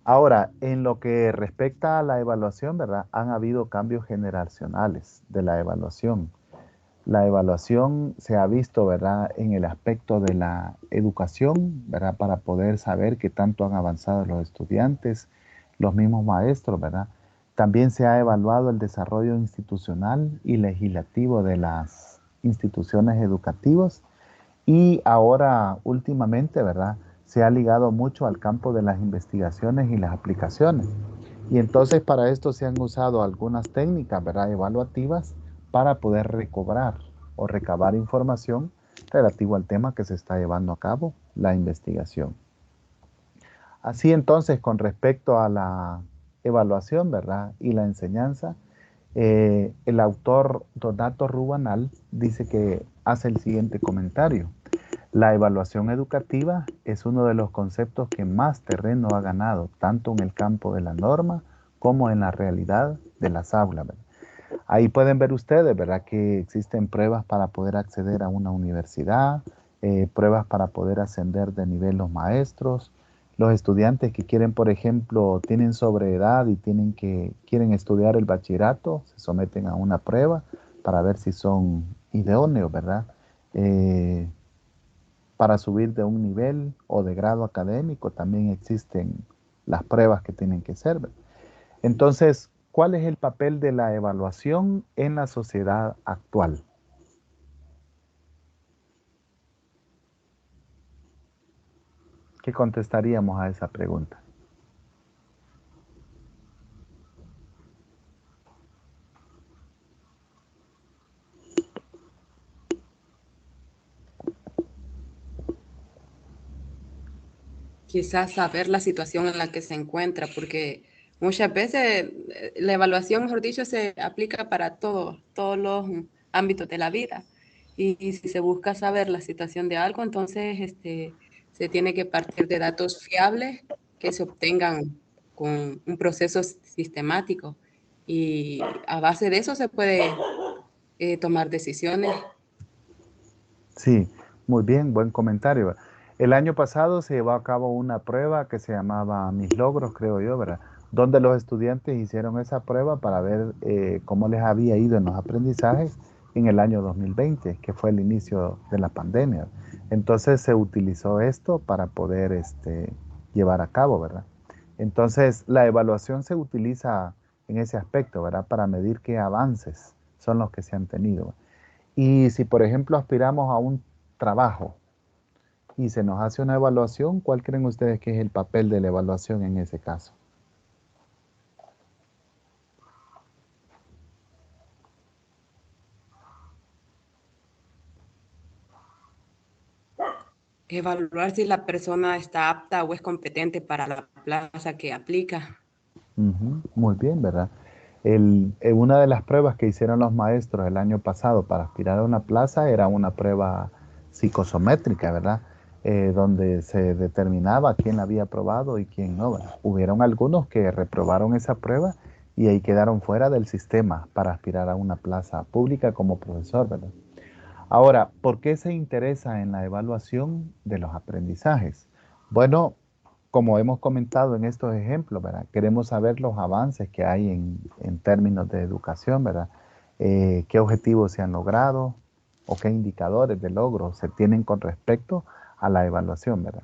Ahora, en lo que respecta a la evaluación, ¿verdad?, han habido cambios generacionales de la evaluación. La evaluación se ha visto, ¿verdad?, en el aspecto de la educación, ¿verdad?, para poder saber qué tanto han avanzado los estudiantes, los mismos maestros, ¿verdad? También se ha evaluado el desarrollo institucional y legislativo de las instituciones educativas, y ahora, últimamente, ¿verdad?, se ha ligado mucho al campo de las investigaciones y las aplicaciones. Y entonces para esto se han usado algunas técnicas, ¿verdad?, evaluativas para poder recobrar o recabar información relativo al tema que se está llevando a cabo, la investigación. Así entonces, con respecto a la evaluación, ¿verdad?, y la enseñanza, el autor Donato Rubanal dice que hace el siguiente comentario: la evaluación educativa es uno de los conceptos que más terreno ha ganado, tanto en el campo de la norma como en la realidad de las aulas, ¿verdad? Ahí pueden ver ustedes, ¿verdad?, que existen pruebas para poder acceder a una universidad, pruebas para poder ascender de nivel los maestros, los estudiantes que quieren, por ejemplo, tienen sobreedad y quieren estudiar el bachillerato, se someten a una prueba para ver si son idóneos, ¿verdad?, para subir de un nivel o de grado académico. También existen las pruebas que tienen que ser, ¿verdad? Entonces, ¿cuál es el papel de la evaluación en la sociedad actual? ¿Qué contestaríamos a esa pregunta? Quizás saber la situación en la que se encuentra, porque muchas veces la evaluación, mejor dicho, se aplica para todos los ámbitos de la vida. Y si se busca saber la situación de algo, entonces se tiene que partir de datos fiables que se obtengan con un proceso sistemático. Y a base de eso se puede tomar decisiones. Sí, muy bien, buen comentario. El año pasado se llevó a cabo una prueba que se llamaba Mis Logros, creo yo, ¿verdad?, donde los estudiantes hicieron esa prueba para ver cómo les había ido en los aprendizajes en el año 2020, que fue el inicio de la pandemia. Entonces se utilizó esto para poder llevar a cabo, ¿verdad? Entonces, la evaluación se utiliza en ese aspecto, ¿verdad? Para medir qué avances son los que se han tenido. Y si, por ejemplo, aspiramos a un trabajo y se nos hace una evaluación, ¿cuál creen ustedes que es el papel de la evaluación en ese caso? Evaluar si la persona está apta o es competente para la plaza que aplica. Muy bien, ¿verdad? Una de las pruebas que hicieron los maestros el año pasado para aspirar a una plaza era una prueba psicosométrica, ¿verdad? Donde se determinaba quién la había aprobado y quién no, ¿verdad? Hubieron algunos que reprobaron esa prueba y ahí quedaron fuera del sistema para aspirar a una plaza pública como profesor, ¿verdad? Ahora, ¿por qué se interesa en la evaluación de los aprendizajes? Bueno, como hemos comentado en estos ejemplos, ¿verdad? Queremos saber los avances que hay en términos de educación, ¿verdad? ¿Qué objetivos se han logrado o qué indicadores de logro se tienen con respecto a la evaluación, ¿verdad?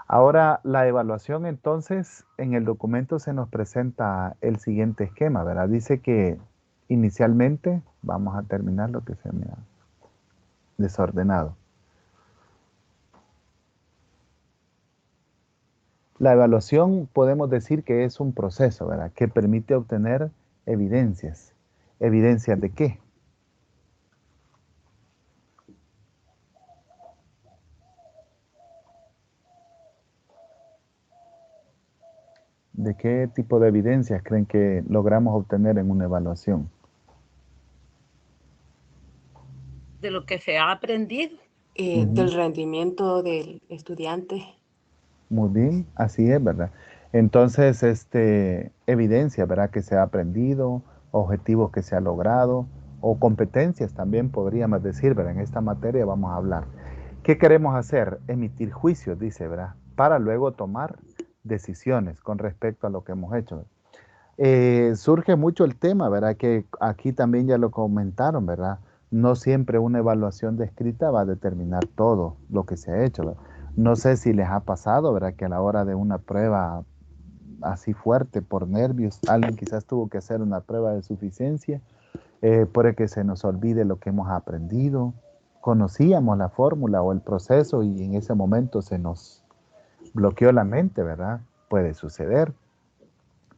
Ahora, la evaluación entonces, en el documento se nos presenta el siguiente esquema, ¿verdad? Dice que inicialmente, vamos a terminar lo que se me ha desordenado. La evaluación podemos decir que es un proceso, ¿verdad? Que permite obtener evidencias. ¿Evidencias de qué? ¿De qué tipo de evidencias creen que logramos obtener en una evaluación? De lo que se ha aprendido. Del rendimiento del estudiante. Muy bien, así es, ¿verdad? Entonces, evidencia, ¿verdad? Que se ha aprendido, objetivos que se ha logrado, o competencias también podríamos decir, ¿verdad? En esta materia vamos a hablar. ¿Qué queremos hacer? Emitir juicios, dice, ¿verdad? Para luego tomar decisiones con respecto a lo que hemos hecho. Surge mucho el tema, ¿verdad? Que aquí también ya lo comentaron, ¿verdad? No siempre una evaluación descrita va a determinar todo lo que se ha hecho, ¿verdad? No sé si les ha pasado, ¿verdad? Que a la hora de una prueba así fuerte por nervios, alguien quizás tuvo que hacer una prueba de suficiencia, puede que se nos olvide lo que hemos aprendido, conocíamos la fórmula o el proceso y en ese momento se nos bloqueó la mente, ¿verdad? Puede suceder.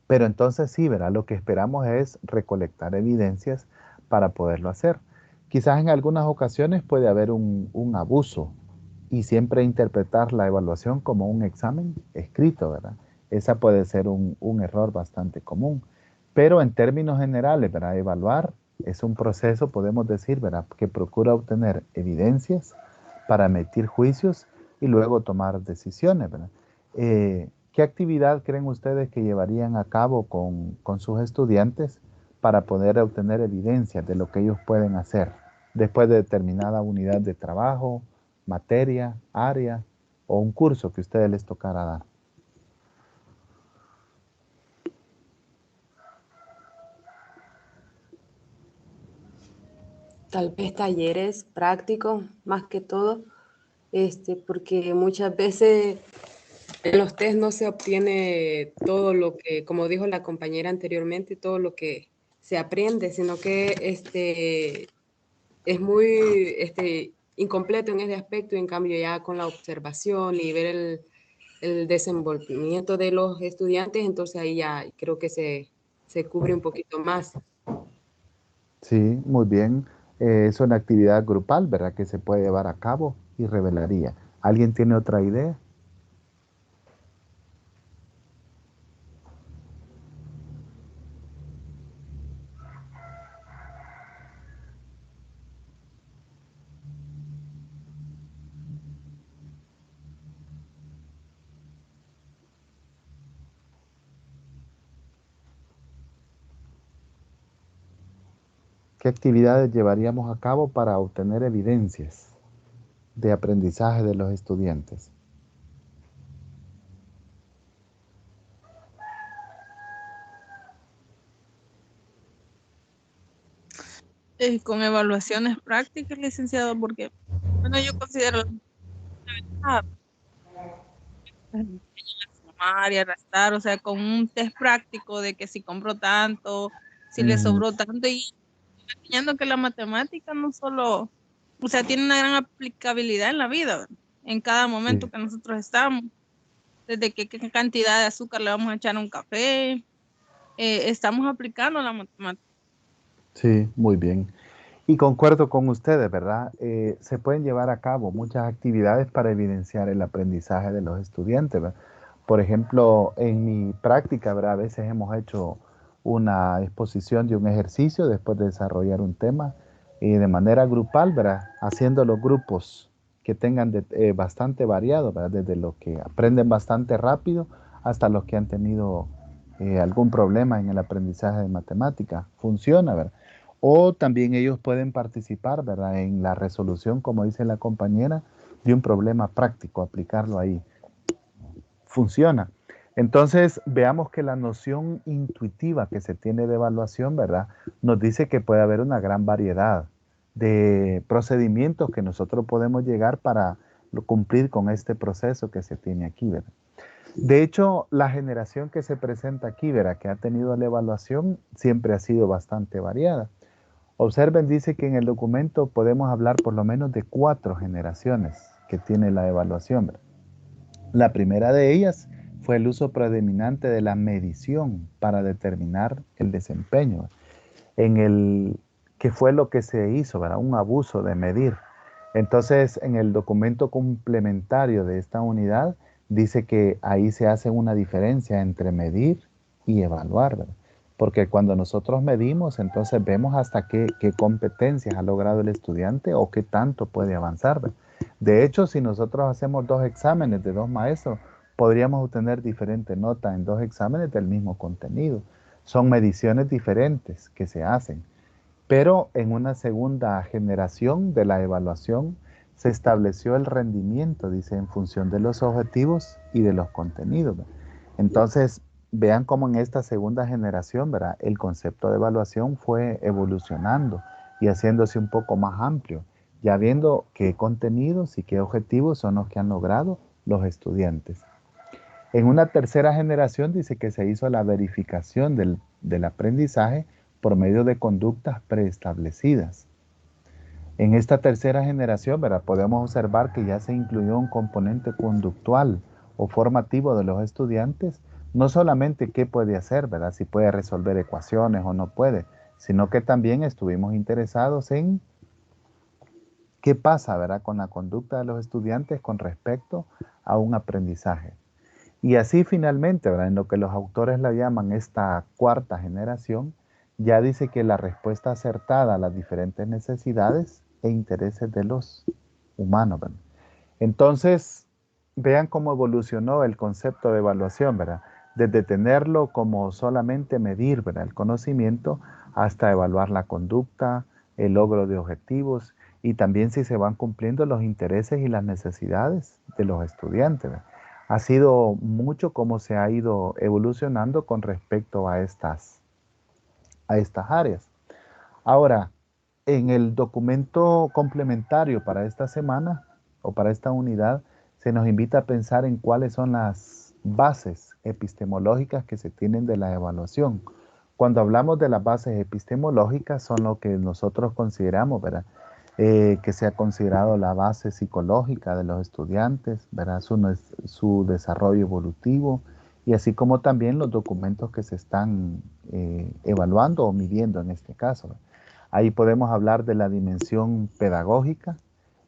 Pero entonces sí, ¿verdad? Lo que esperamos es recolectar evidencias para poderlo hacer. Quizás en algunas ocasiones puede haber un abuso y siempre interpretar la evaluación como un examen escrito, ¿verdad? Esa puede ser un error bastante común. Pero en términos generales, ¿verdad? Evaluar es un proceso, podemos decir, ¿verdad? Que procura obtener evidencias para emitir juicios y luego tomar decisiones, ¿verdad? ¿Qué actividad creen ustedes que llevarían a cabo con sus estudiantes para poder obtener evidencias de lo que ellos pueden hacer después de determinada unidad de trabajo, materia, área o un curso que a ustedes les tocara dar? Tal vez talleres prácticos, más que todo, porque muchas veces en los test no se obtiene todo lo que, como dijo la compañera anteriormente, todo lo que se aprende, sino que es muy incompleto en ese aspecto, y en cambio ya con la observación y ver el desenvolvimiento de los estudiantes, entonces ahí ya creo que se cubre un poquito más. Sí, muy bien. Es una actividad grupal, ¿verdad? Que se puede llevar a cabo y revelaría. ¿Alguien tiene otra idea? ¿Qué actividades llevaríamos a cabo para obtener evidencias de aprendizaje de los estudiantes? Con evaluaciones prácticas, licenciado, porque, bueno, yo considero la ventaja sumar y a restar, o sea, con un test práctico de que si compro tanto, si le sobró tanto, y enseñando que la matemática no solo, o sea, tiene una gran aplicabilidad en la vida, en cada momento Sí, que nosotros estamos, desde qué cantidad de azúcar le vamos a echar a un café, estamos aplicando la matemática. sí, muy bien. Y concuerdo con ustedes, ¿verdad? Se pueden llevar a cabo muchas actividades para evidenciar el aprendizaje de los estudiantes, ¿verdad? Por ejemplo, en mi práctica, ¿verdad? A veces hemos hecho una exposición de un ejercicio después de desarrollar un tema y de manera grupal, ¿verdad? Haciendo los grupos que tengan bastante variado, ¿verdad? Desde los que aprenden bastante rápido hasta los que han tenido algún problema en el aprendizaje de matemática. Funciona, ¿verdad? O también ellos pueden participar, ¿verdad? En la resolución, como dice la compañera, de un problema práctico, aplicarlo ahí. Funciona. Entonces, veamos que la noción intuitiva que se tiene de evaluación, ¿verdad? Nos dice que puede haber una gran variedad de procedimientos que nosotros podemos llegar para cumplir con este proceso que se tiene aquí, ¿verdad? De hecho, la generación que se presenta aquí, ¿verdad? Que ha tenido la evaluación, siempre ha sido bastante variada. Observen, dice que en el documento podemos hablar por lo menos de 4 generaciones que tiene la evaluación, ¿verdad? La primera de ellas fue el uso predominante de la medición para determinar el desempeño, que fue lo que se hizo, ¿verdad? Un abuso de medir. Entonces, en el documento complementario de esta unidad, dice que ahí se hace una diferencia entre medir y evaluar, ¿verdad? Porque cuando nosotros medimos, entonces vemos hasta qué competencias ha logrado el estudiante o qué tanto puede avanzar, ¿verdad? De hecho, si nosotros hacemos 2 exámenes de 2 maestros, podríamos obtener diferente nota en 2 exámenes del mismo contenido. Son mediciones diferentes que se hacen. Pero en una segunda generación de la evaluación se estableció el rendimiento, dice, en función de los objetivos y de los contenidos. Entonces, vean cómo en esta segunda generación, ¿verdad? El concepto de evaluación fue evolucionando y haciéndose un poco más amplio, ya viendo qué contenidos y qué objetivos son los que han logrado los estudiantes. En una tercera generación dice que se hizo la verificación del aprendizaje por medio de conductas preestablecidas. En esta tercera generación, ¿verdad? Podemos observar que ya se incluyó un componente conductual o formativo de los estudiantes, no solamente qué puede hacer, ¿verdad? Si puede resolver ecuaciones o no puede, sino que también estuvimos interesados en qué pasa, ¿verdad? Con la conducta de los estudiantes con respecto a un aprendizaje. Y así finalmente, ¿verdad? En lo que los autores la llaman esta cuarta generación, ya dice que la respuesta acertada a las diferentes necesidades e intereses de los humanos, ¿verdad? Entonces, vean cómo evolucionó el concepto de evaluación, ¿verdad? Desde tenerlo como solamente medir, ¿verdad? El conocimiento hasta evaluar la conducta, el logro de objetivos y también si se van cumpliendo los intereses y las necesidades de los estudiantes, ¿verdad? Ha sido mucho cómo se ha ido evolucionando con respecto a estas áreas. Ahora, en el documento complementario para esta semana o para esta unidad, se nos invita a pensar en cuáles son las bases epistemológicas que se tienen de la evaluación. Cuando hablamos de las bases epistemológicas, son lo que nosotros consideramos, ¿verdad? Que se ha considerado la base psicológica de los estudiantes, ¿verdad? Su desarrollo evolutivo y así como también los documentos que se están evaluando o midiendo en este caso, ¿verdad? Ahí podemos hablar de la dimensión pedagógica.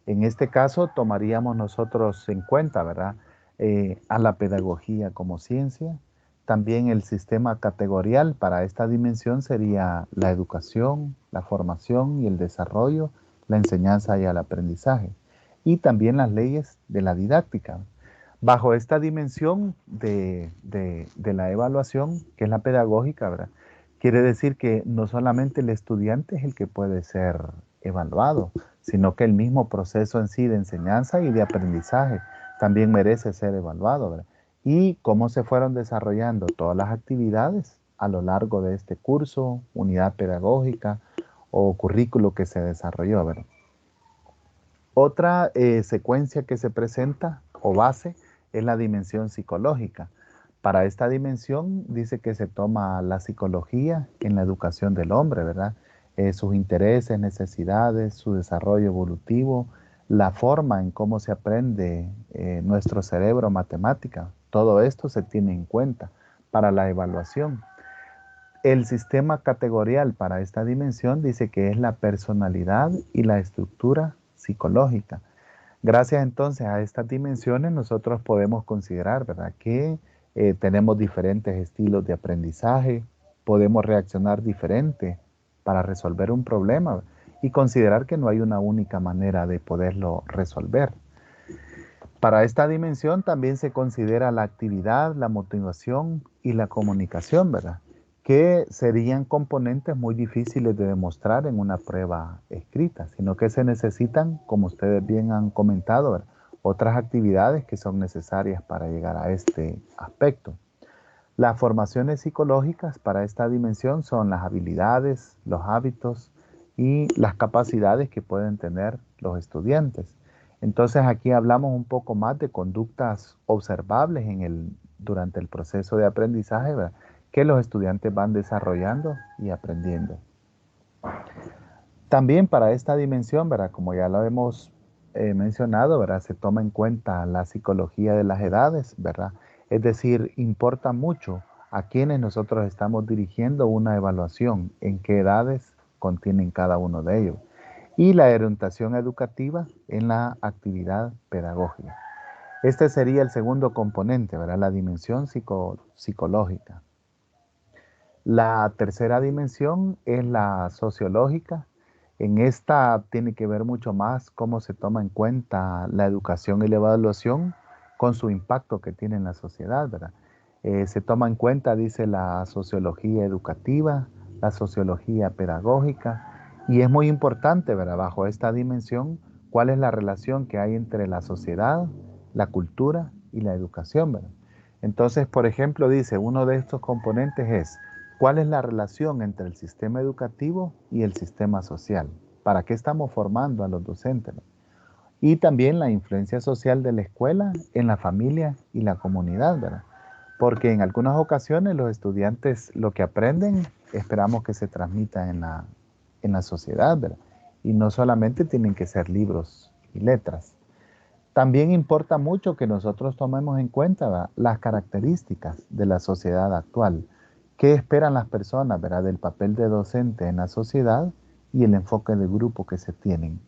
En este caso tomaríamos nosotros en cuenta, ¿verdad? A la pedagogía como ciencia. También el sistema categorial para esta dimensión sería la educación, la formación y el desarrollo, la enseñanza y el aprendizaje. Y también las leyes de la didáctica. Bajo esta dimensión de la evaluación, que es la pedagógica, ¿verdad? Quiere decir que no solamente el estudiante es el que puede ser evaluado, sino que el mismo proceso en sí de enseñanza y de aprendizaje también merece ser evaluado, ¿verdad? Y cómo se fueron desarrollando todas las actividades a lo largo de este curso, unidad pedagógica o currículo que se desarrolló, ¿verdad? Otra secuencia que se presenta o base es la dimensión psicológica. Para esta dimensión dice que se toma la psicología en la educación del hombre, ¿verdad? Sus intereses, necesidades, su desarrollo evolutivo, la forma en cómo se aprende nuestro cerebro matemática. Todo esto se tiene en cuenta para la evaluación. El sistema categorial para esta dimensión dice que es la personalidad y la estructura psicológica. Gracias entonces a estas dimensiones nosotros podemos considerar, ¿verdad?, que tenemos diferentes estilos de aprendizaje, podemos reaccionar diferente para resolver un problema y considerar que no hay una única manera de poderlo resolver. Para esta dimensión también se considera la actividad, la motivación y la comunicación, ¿verdad?, que serían componentes muy difíciles de demostrar en una prueba escrita, sino que se necesitan, como ustedes bien han comentado, ¿verdad?, otras actividades que son necesarias para llegar a este aspecto. Las formaciones psicológicas para esta dimensión son las habilidades, los hábitos y las capacidades que pueden tener los estudiantes. Entonces aquí hablamos un poco más de conductas observables durante el proceso de aprendizaje, ¿verdad?, que los estudiantes van desarrollando y aprendiendo. También para esta dimensión, ¿verdad?, como ya lo hemos mencionado, ¿verdad?, se toma en cuenta la psicología de las edades, ¿verdad? Es decir, importa mucho a quienes nosotros estamos dirigiendo una evaluación, en qué edades contienen cada uno de ellos. Y la orientación educativa en la actividad pedagógica. Este sería el segundo componente, ¿verdad?, la dimensión psicológica. La tercera dimensión es la sociológica. En esta tiene que ver mucho más cómo se toma en cuenta la educación y la evaluación con su impacto que tiene en la sociedad, ¿verdad? Se toma en cuenta, dice, la sociología educativa, la sociología pedagógica, y es muy importante, ¿verdad?, bajo esta dimensión, cuál es la relación que hay entre la sociedad, la cultura y la educación, ¿verdad? Entonces, por ejemplo, dice, uno de estos componentes es, ¿cuál es la relación entre el sistema educativo y el sistema social? ¿Para qué estamos formando a los docentes? Y también la influencia social de la escuela en la familia y la comunidad, ¿verdad? Porque en algunas ocasiones los estudiantes lo que aprenden esperamos que se transmita en la sociedad, ¿verdad? Y no solamente tienen que ser libros y letras. También importa mucho que nosotros tomemos en cuenta, ¿verdad?, las características de la sociedad actual. ¿Qué esperan las personas, ¿verdad?, del papel de docente en la sociedad y el enfoque de grupo que se tienen?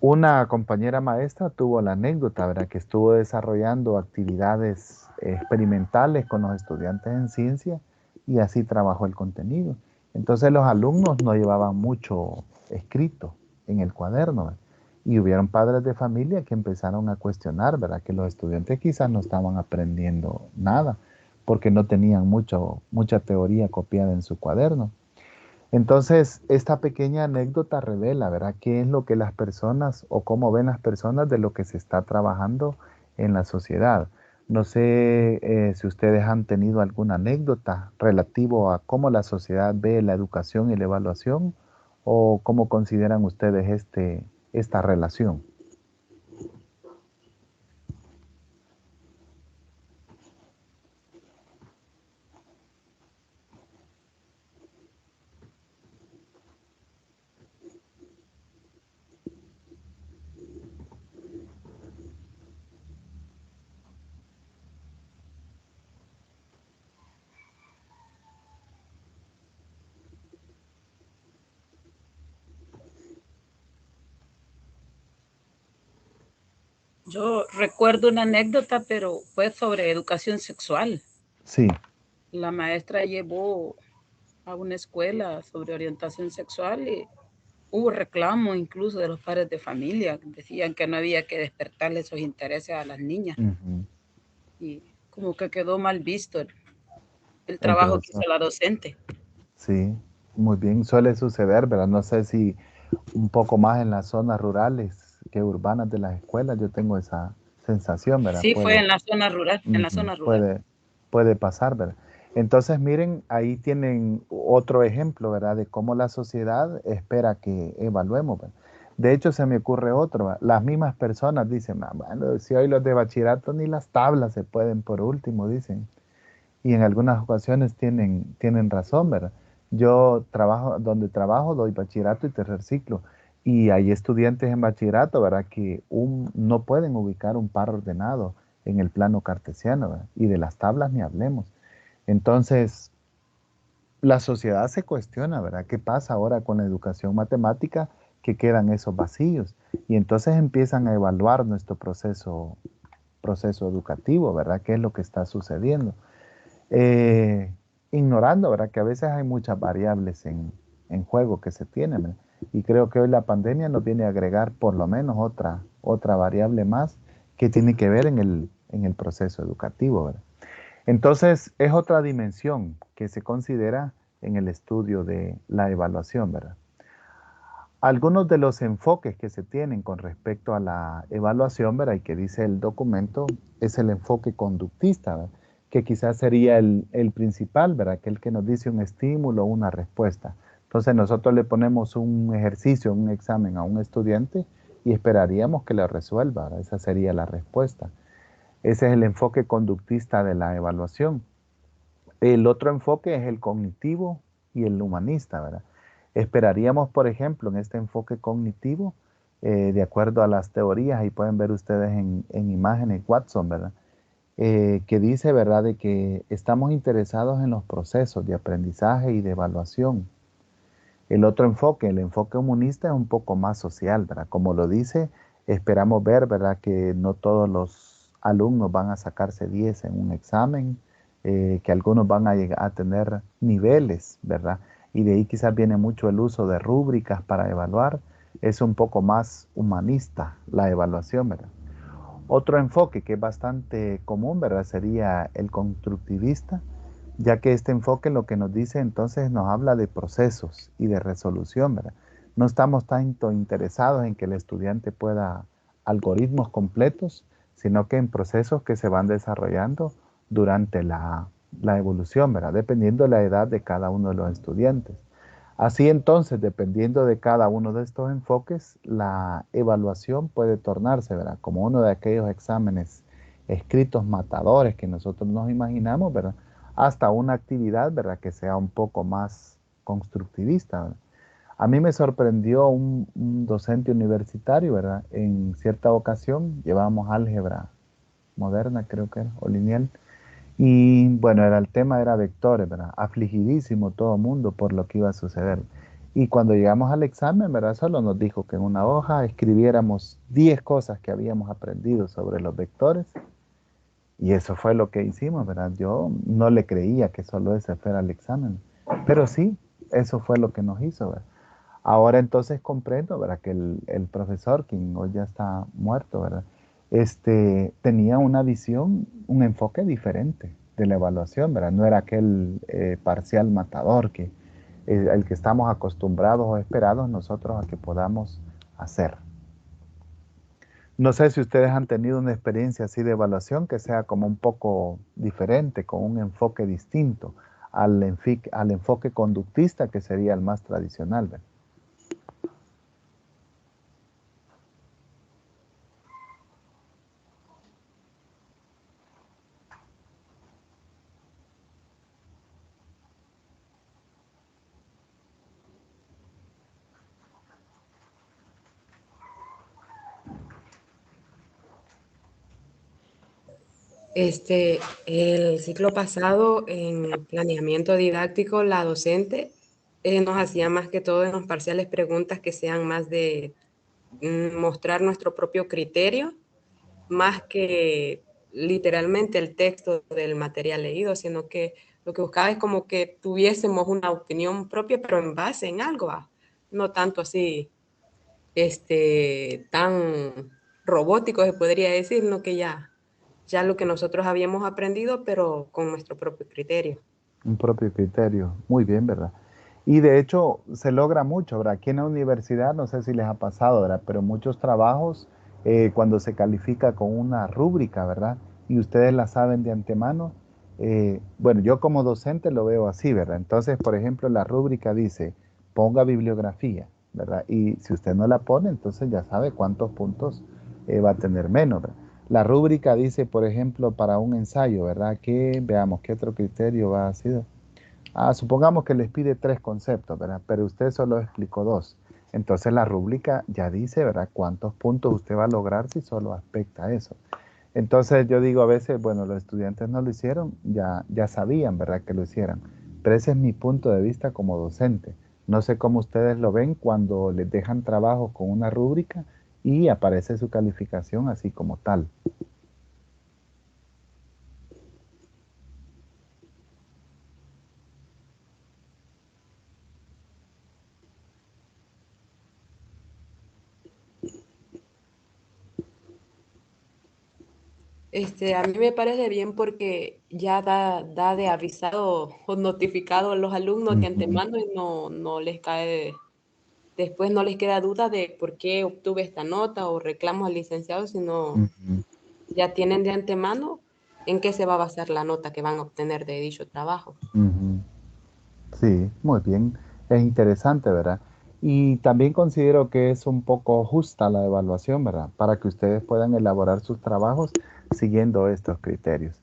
Una compañera maestra tuvo la anécdota, ¿verdad?, que estuvo desarrollando actividades experimentales con los estudiantes en ciencia y así trabajó el contenido. Entonces los alumnos no llevaban mucho escrito en el cuaderno, ¿verdad?, y hubieron padres de familia que empezaron a cuestionar, ¿verdad?, que los estudiantes quizás no estaban aprendiendo nada porque no tenían mucha teoría copiada en su cuaderno. Entonces, esta pequeña anécdota revela, ¿verdad?, qué es lo que las personas o cómo ven las personas de lo que se está trabajando en la sociedad. No sé si ustedes han tenido alguna anécdota relativo a cómo la sociedad ve la educación y la evaluación o cómo consideran ustedes esta relación. Yo recuerdo una anécdota, pero fue sobre educación sexual. Sí. La maestra llevó a una escuela sobre orientación sexual y hubo reclamos incluso de los padres de familia. Decían que no había que despertarle esos intereses a las niñas. Y como que quedó mal visto el trabajo que hizo la docente. Sí, muy bien. Suele suceder, ¿verdad? No sé si un poco más en las zonas rurales que urbanas de las escuelas. Yo tengo esa sensación, ¿verdad? Sí, fue en la zona rural, en la zona rural. Puede pasar, ¿verdad? Entonces, miren, ahí tienen otro ejemplo, ¿verdad?, de cómo la sociedad espera que evaluemos, ¿verdad? De hecho, se me ocurre otro, ¿verdad? Las mismas personas dicen, bueno, si hoy los de bachillerato ni las tablas se pueden por último, dicen. y en algunas ocasiones tienen razón, ¿verdad? Yo trabajo, donde trabajo, doy bachillerato y tercer ciclo, y hay estudiantes en bachillerato, ¿verdad? Que no pueden ubicar un par ordenado en el plano cartesiano, ¿verdad? Y de las tablas ni hablemos. Entonces, la sociedad se cuestiona, ¿verdad? ¿Qué pasa ahora con la educación matemática? Que quedan esos vacíos. Y entonces empiezan a evaluar nuestro proceso educativo, ¿verdad? ¿Qué es lo que está sucediendo? Eh, Ignorando, ¿verdad? Que a veces hay muchas variables en juego que se tienen, ¿verdad? Y creo que hoy la pandemia nos viene a agregar por lo menos otra variable más que tiene que ver en el proceso educativo, ¿verdad? Entonces, es otra dimensión que se considera en el estudio de la evaluación, ¿verdad? Algunos de los enfoques que se tienen con respecto a la evaluación, ¿verdad? Y que dice el documento, es el enfoque conductista, ¿verdad? Que quizás sería el principal, ¿verdad? Aquel que nos dice un estímulo o una respuesta. Entonces nosotros le ponemos un ejercicio, un examen a un estudiante y esperaríamos que lo resuelva, ¿verdad? Esa sería la respuesta. Ese es el enfoque conductista de la evaluación. El otro enfoque es el cognitivo y el humanista, ¿verdad? Esperaríamos, por ejemplo, en este enfoque cognitivo, de acuerdo a las teorías, ahí pueden ver ustedes en imágenes Watson, ¿verdad? Que dice, ¿verdad?, de que estamos interesados en los procesos de aprendizaje y de evaluación. El otro enfoque, el enfoque humanista, es un poco más social, ¿verdad? Como lo dice, esperamos ver, ¿verdad?, que no todos los alumnos van a sacarse 10 en un examen, que algunos van a tener niveles, ¿verdad? Y de ahí quizás viene mucho el uso de rúbricas para evaluar. Es un poco más humanista la evaluación, ¿verdad? Otro enfoque que es bastante común, ¿verdad?, sería el constructivista, ya que este enfoque lo que nos dice entonces nos habla de procesos y de resolución, ¿verdad? No estamos tanto interesados en que el estudiante pueda algoritmos completos, sino que en procesos que se van desarrollando durante la evolución, ¿verdad? Dependiendo de la edad de cada uno de los estudiantes. Así entonces, dependiendo de cada uno de estos enfoques, la evaluación puede tornarse, ¿verdad?, como uno de aquellos exámenes escritos matadores que nosotros nos imaginamos, ¿verdad?, hasta una actividad, ¿verdad?, que sea un poco más constructivista, ¿verdad? A mí me sorprendió un docente universitario, ¿verdad? En cierta ocasión llevábamos álgebra moderna, creo que era, o lineal, y bueno, el tema era vectores, ¿verdad? Afligidísimo todo el mundo por lo que iba a suceder. Y cuando llegamos al examen, ¿verdad? Solo nos dijo que en una hoja escribiéramos 10 cosas que habíamos aprendido sobre los vectores. Y eso fue lo que hicimos, ¿verdad? Yo no le creía que solo ese fuera el examen. Pero sí, eso fue lo que nos hizo, ¿verdad? Ahora entonces comprendo, ¿verdad?, que el profesor, quien hoy ya está muerto, ¿verdad?, tenía una visión, un enfoque diferente de la evaluación, ¿verdad? No era aquel parcial matador que el que estamos acostumbrados o esperados nosotros a que podamos hacer. No sé si ustedes han tenido una experiencia así de evaluación que sea como un poco diferente, con un enfoque distinto al enfoque conductista, que sería el más tradicional, ¿verdad? El ciclo pasado en planeamiento didáctico, la docente nos hacía más que todo en los parciales preguntas que sean más de mostrar nuestro propio criterio, más que literalmente el texto del material leído, sino que lo que buscaba es como que tuviésemos una opinión propia, pero en base en algo, no tanto así, tan robótico se podría decir, no que ya lo que nosotros habíamos aprendido, pero con nuestro propio criterio. Un propio criterio, muy bien, ¿verdad? Y de hecho se logra mucho, ¿verdad? Aquí en la universidad, no sé si les ha pasado, ¿verdad? Pero muchos trabajos, cuando se califica con una rúbrica, ¿verdad? Y ustedes la saben de antemano, bueno, yo como docente lo veo así, ¿verdad? Entonces, por ejemplo, la rúbrica dice, ponga bibliografía, ¿verdad? Y si usted no la pone, entonces ya sabe cuántos puntos va a tener menos, ¿verdad? La rúbrica dice, por ejemplo, para un ensayo, ¿verdad? Que veamos qué otro criterio va a ser. Supongamos que les pide 3 conceptos, ¿verdad? Pero usted solo explicó 2. Entonces la rúbrica ya dice, ¿verdad? Cuántos puntos usted va a lograr si solo aspecta eso. Entonces yo digo a veces, bueno, los estudiantes no lo hicieron, ya sabían, ¿verdad? Que lo hicieran. Pero ese es mi punto de vista como docente. No sé cómo ustedes lo ven cuando les dejan trabajo con una rúbrica y aparece su calificación así como tal. A mí me parece bien porque ya da de avisado o notificado a los alumnos de antemano y no les cae, después no les queda duda de por qué obtuve esta nota o reclamos al licenciado, sino ya tienen de antemano en qué se va a basar la nota que van a obtener de dicho trabajo. Sí, muy bien. Es interesante, ¿verdad? Y también considero que es un poco justa la evaluación, ¿verdad? Para que ustedes puedan elaborar sus trabajos siguiendo estos criterios.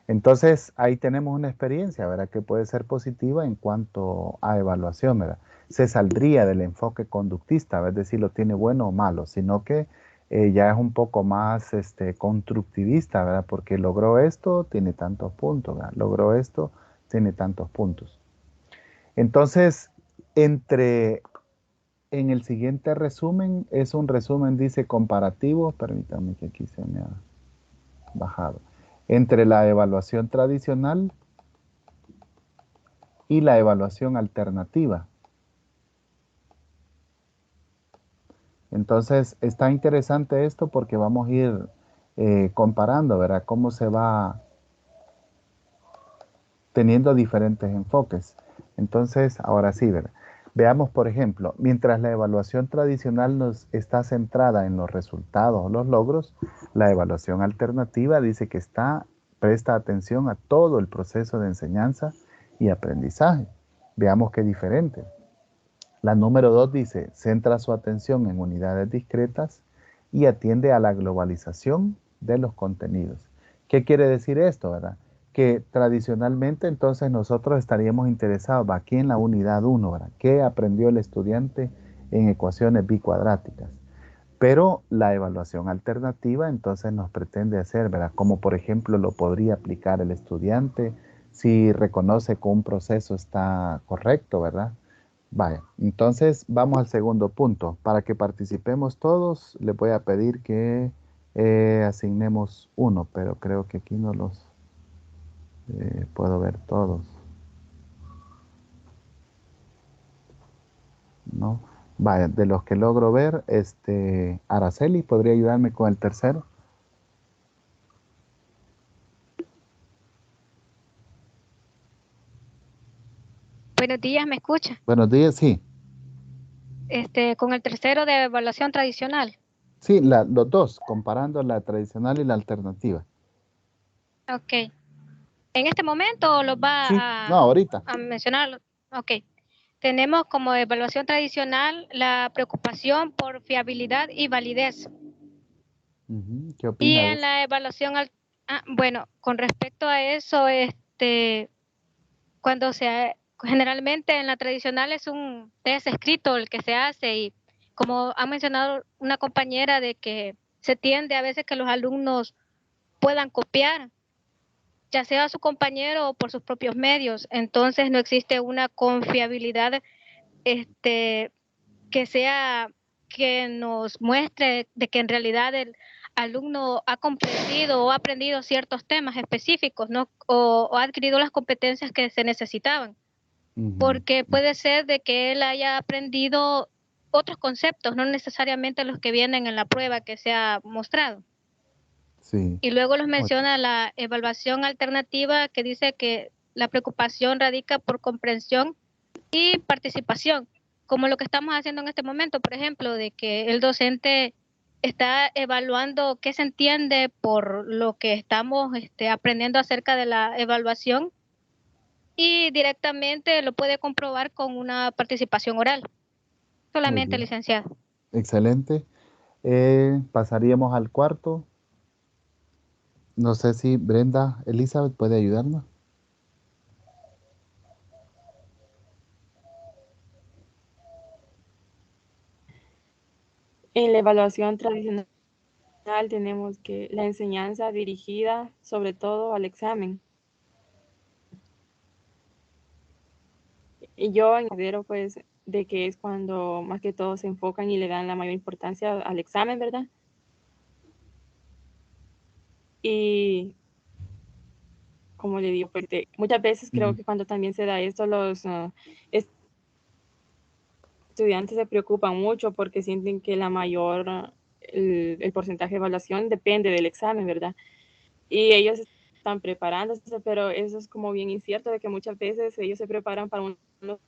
Entonces, ahí tenemos una experiencia, ¿verdad? Que puede ser positiva en cuanto a evaluación, ¿verdad? Se saldría del enfoque conductista, es decir, lo tiene bueno o malo, sino que ya es un poco más constructivista, ¿verdad? Porque logró esto, tiene tantos puntos, ¿verdad? Logró esto, tiene tantos puntos. Entonces, en el siguiente resumen, es un resumen, dice comparativo, permítame que aquí se me ha bajado, entre la evaluación tradicional y la evaluación alternativa. Entonces, está interesante esto porque vamos a ir comparando, ¿verdad? Cómo se va teniendo diferentes enfoques. Entonces, ahora sí, ¿verdad? Veamos, por ejemplo, mientras la evaluación tradicional nos está centrada en los resultados o los logros, la evaluación alternativa dice que presta atención a todo el proceso de enseñanza y aprendizaje. Veamos qué diferente. La número 2 dice, centra su atención en unidades discretas y atiende a la globalización de los contenidos. ¿Qué quiere decir esto, verdad? Que tradicionalmente entonces nosotros estaríamos interesados aquí en la unidad 1, ¿verdad? ¿Qué aprendió el estudiante en ecuaciones bicuadráticas? Pero la evaluación alternativa entonces nos pretende hacer, ¿verdad? Como por ejemplo lo podría aplicar el estudiante si reconoce que un proceso está correcto, ¿verdad? Vaya, entonces vamos al segundo punto. Para que participemos todos, les voy a pedir que asignemos uno, pero creo que aquí no los puedo ver todos. ¿No? Vaya, de los que logro ver, Araceli, ¿podría ayudarme con el tercero? Buenos días, ¿me escucha? Buenos días, sí. Con el tercero de evaluación tradicional. Sí, los dos, comparando la tradicional y la alternativa. Ok. ¿En este momento los va No, ahorita. a mencionar? Ok. Tenemos como evaluación tradicional la preocupación por fiabilidad y validez. ¿Qué opina Y de en eso? la evaluación, bueno, con respecto a eso, generalmente en la tradicional es un test escrito el que se hace y como ha mencionado una compañera de que se tiende a veces que los alumnos puedan copiar, ya sea a su compañero o por sus propios medios. Entonces no existe una confiabilidad que nos muestre de que en realidad el alumno ha comprendido o ha aprendido ciertos temas específicos, ¿no? O ha adquirido las competencias que se necesitaban. Porque puede ser de que él haya aprendido otros conceptos, no necesariamente los que vienen en la prueba que se ha mostrado. Sí. Y luego los menciona la evaluación alternativa que dice que la preocupación radica por comprensión y participación, como lo que estamos haciendo en este momento, por ejemplo, de que el docente está evaluando qué se entiende por lo que estamos aprendiendo acerca de la evaluación y directamente lo puede comprobar con una participación oral. Solamente, licenciado. Excelente. Pasaríamos al cuarto. No sé si Brenda, Elizabeth puede ayudarnos. En la evaluación tradicional tenemos que la enseñanza dirigida sobre todo al examen. Y yo considero pues de que es cuando más que todo se enfocan y le dan la mayor importancia al examen, ¿verdad? Y como le digo, pues, muchas veces creo que cuando también se da esto, los estudiantes se preocupan mucho porque sienten que el porcentaje de evaluación depende del examen, ¿verdad? Y ellos están preparándose, pero eso es como bien incierto de que muchas veces ellos se preparan para unos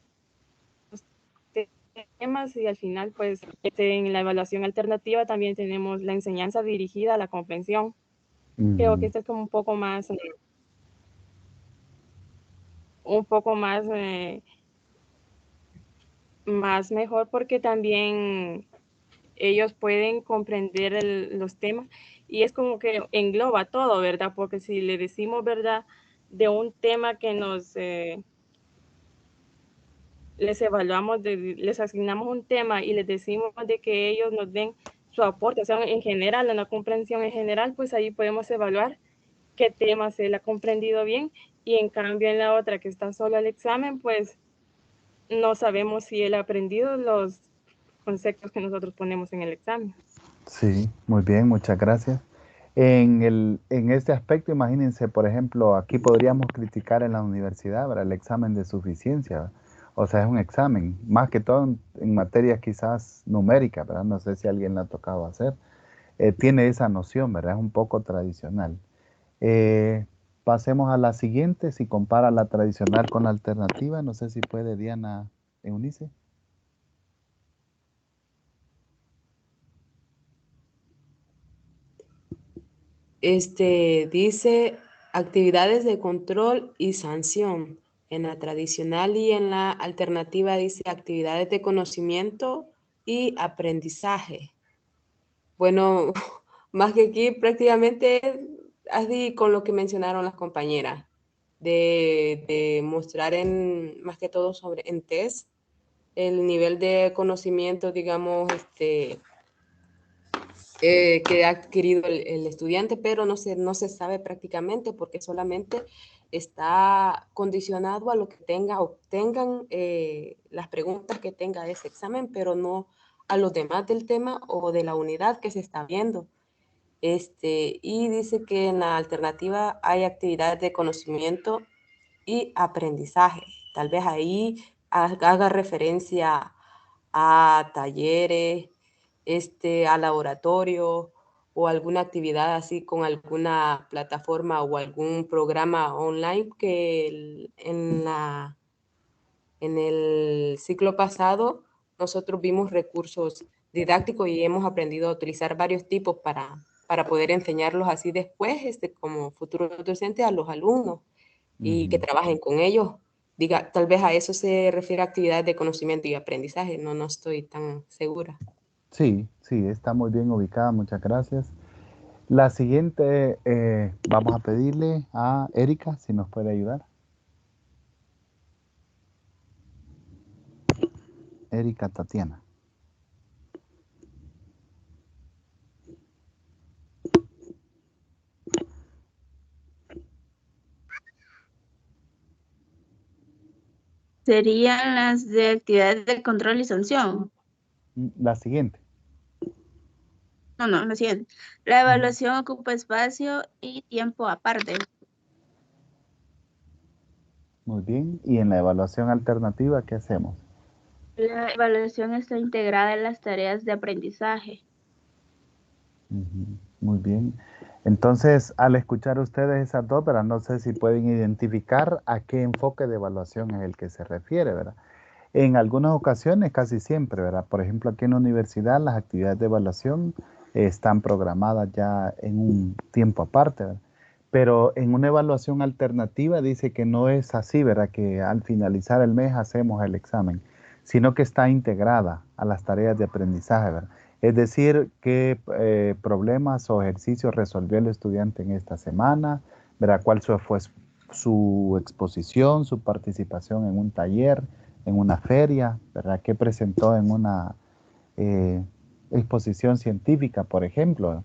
temas y al final pues en la evaluación alternativa también tenemos la enseñanza dirigida a la comprensión. Creo que esto es como un poco más más mejor porque también ellos pueden comprender los temas y es como que engloba todo, ¿verdad? Porque si le decimos, ¿verdad? De un tema que les evaluamos, les asignamos un tema y les decimos de que ellos nos den su aporte, o sea, en general, en la comprensión en general, pues ahí podemos evaluar qué tema se le ha comprendido bien y en cambio en la otra que está solo el examen, pues no sabemos si él ha aprendido los conceptos que nosotros ponemos en el examen. Sí, muy bien, muchas gracias. En este aspecto, imagínense, por ejemplo, aquí podríamos criticar en la universidad, ¿verdad? El examen de suficiencia, ¿verdad? O sea, es un examen, más que todo en materias quizás numéricas, ¿verdad? No sé si a alguien le ha tocado hacer. Tiene esa noción, ¿verdad? Es un poco tradicional. Pasemos a la siguiente, si compara la tradicional con la alternativa, no sé si puede Diana Eunice. Dice actividades de control y sanción. En la tradicional y en la alternativa dice actividades de conocimiento y aprendizaje. Bueno, más que aquí prácticamente así con lo que mencionaron las compañeras, de mostrar más que todo en test el nivel de conocimiento, digamos, que ha adquirido el estudiante, pero no se sabe prácticamente porque solamente está condicionado a lo que obtengan las preguntas que tenga ese examen, pero no a los demás del tema o de la unidad que se está viendo. Y dice que en la alternativa hay actividades de conocimiento y aprendizaje. Tal vez ahí haga referencia a talleres, a laboratorio o alguna actividad así con alguna plataforma o algún programa online que en el ciclo pasado nosotros vimos recursos didácticos y hemos aprendido a utilizar varios tipos para poder enseñarlos así después, como futuros docentes a los alumnos y que trabajen con ellos. Tal vez a eso se refiere actividades de conocimiento y aprendizaje, no estoy tan segura. Sí, sí, está muy bien ubicada, muchas gracias. La siguiente, vamos a pedirle a Erika si nos puede ayudar. Erika Tatiana. Serían las de actividades de control y sanción. La siguiente. No, la siguiente. La evaluación ocupa espacio y tiempo aparte. Muy bien. ¿Y en la evaluación alternativa qué hacemos? La evaluación está integrada en las tareas de aprendizaje. Muy bien. Entonces, al escuchar ustedes esas dos, ¿verdad? No sé si pueden identificar a qué enfoque de evaluación es el que se refiere, ¿verdad? En algunas ocasiones, casi siempre, ¿verdad? Por ejemplo, aquí en la universidad las actividades de evaluación están programadas ya en un tiempo aparte, ¿verdad? Pero en una evaluación alternativa dice que no es así, ¿verdad? Que al finalizar el mes hacemos el examen, sino que está integrada a las tareas de aprendizaje, ¿verdad? Es decir, qué problemas o ejercicios resolvió el estudiante en esta semana, ¿verdad? ¿Cuál fue su exposición, su participación en un taller, en una feria, ¿verdad? ¿Qué presentó en una exposición científica, por ejemplo?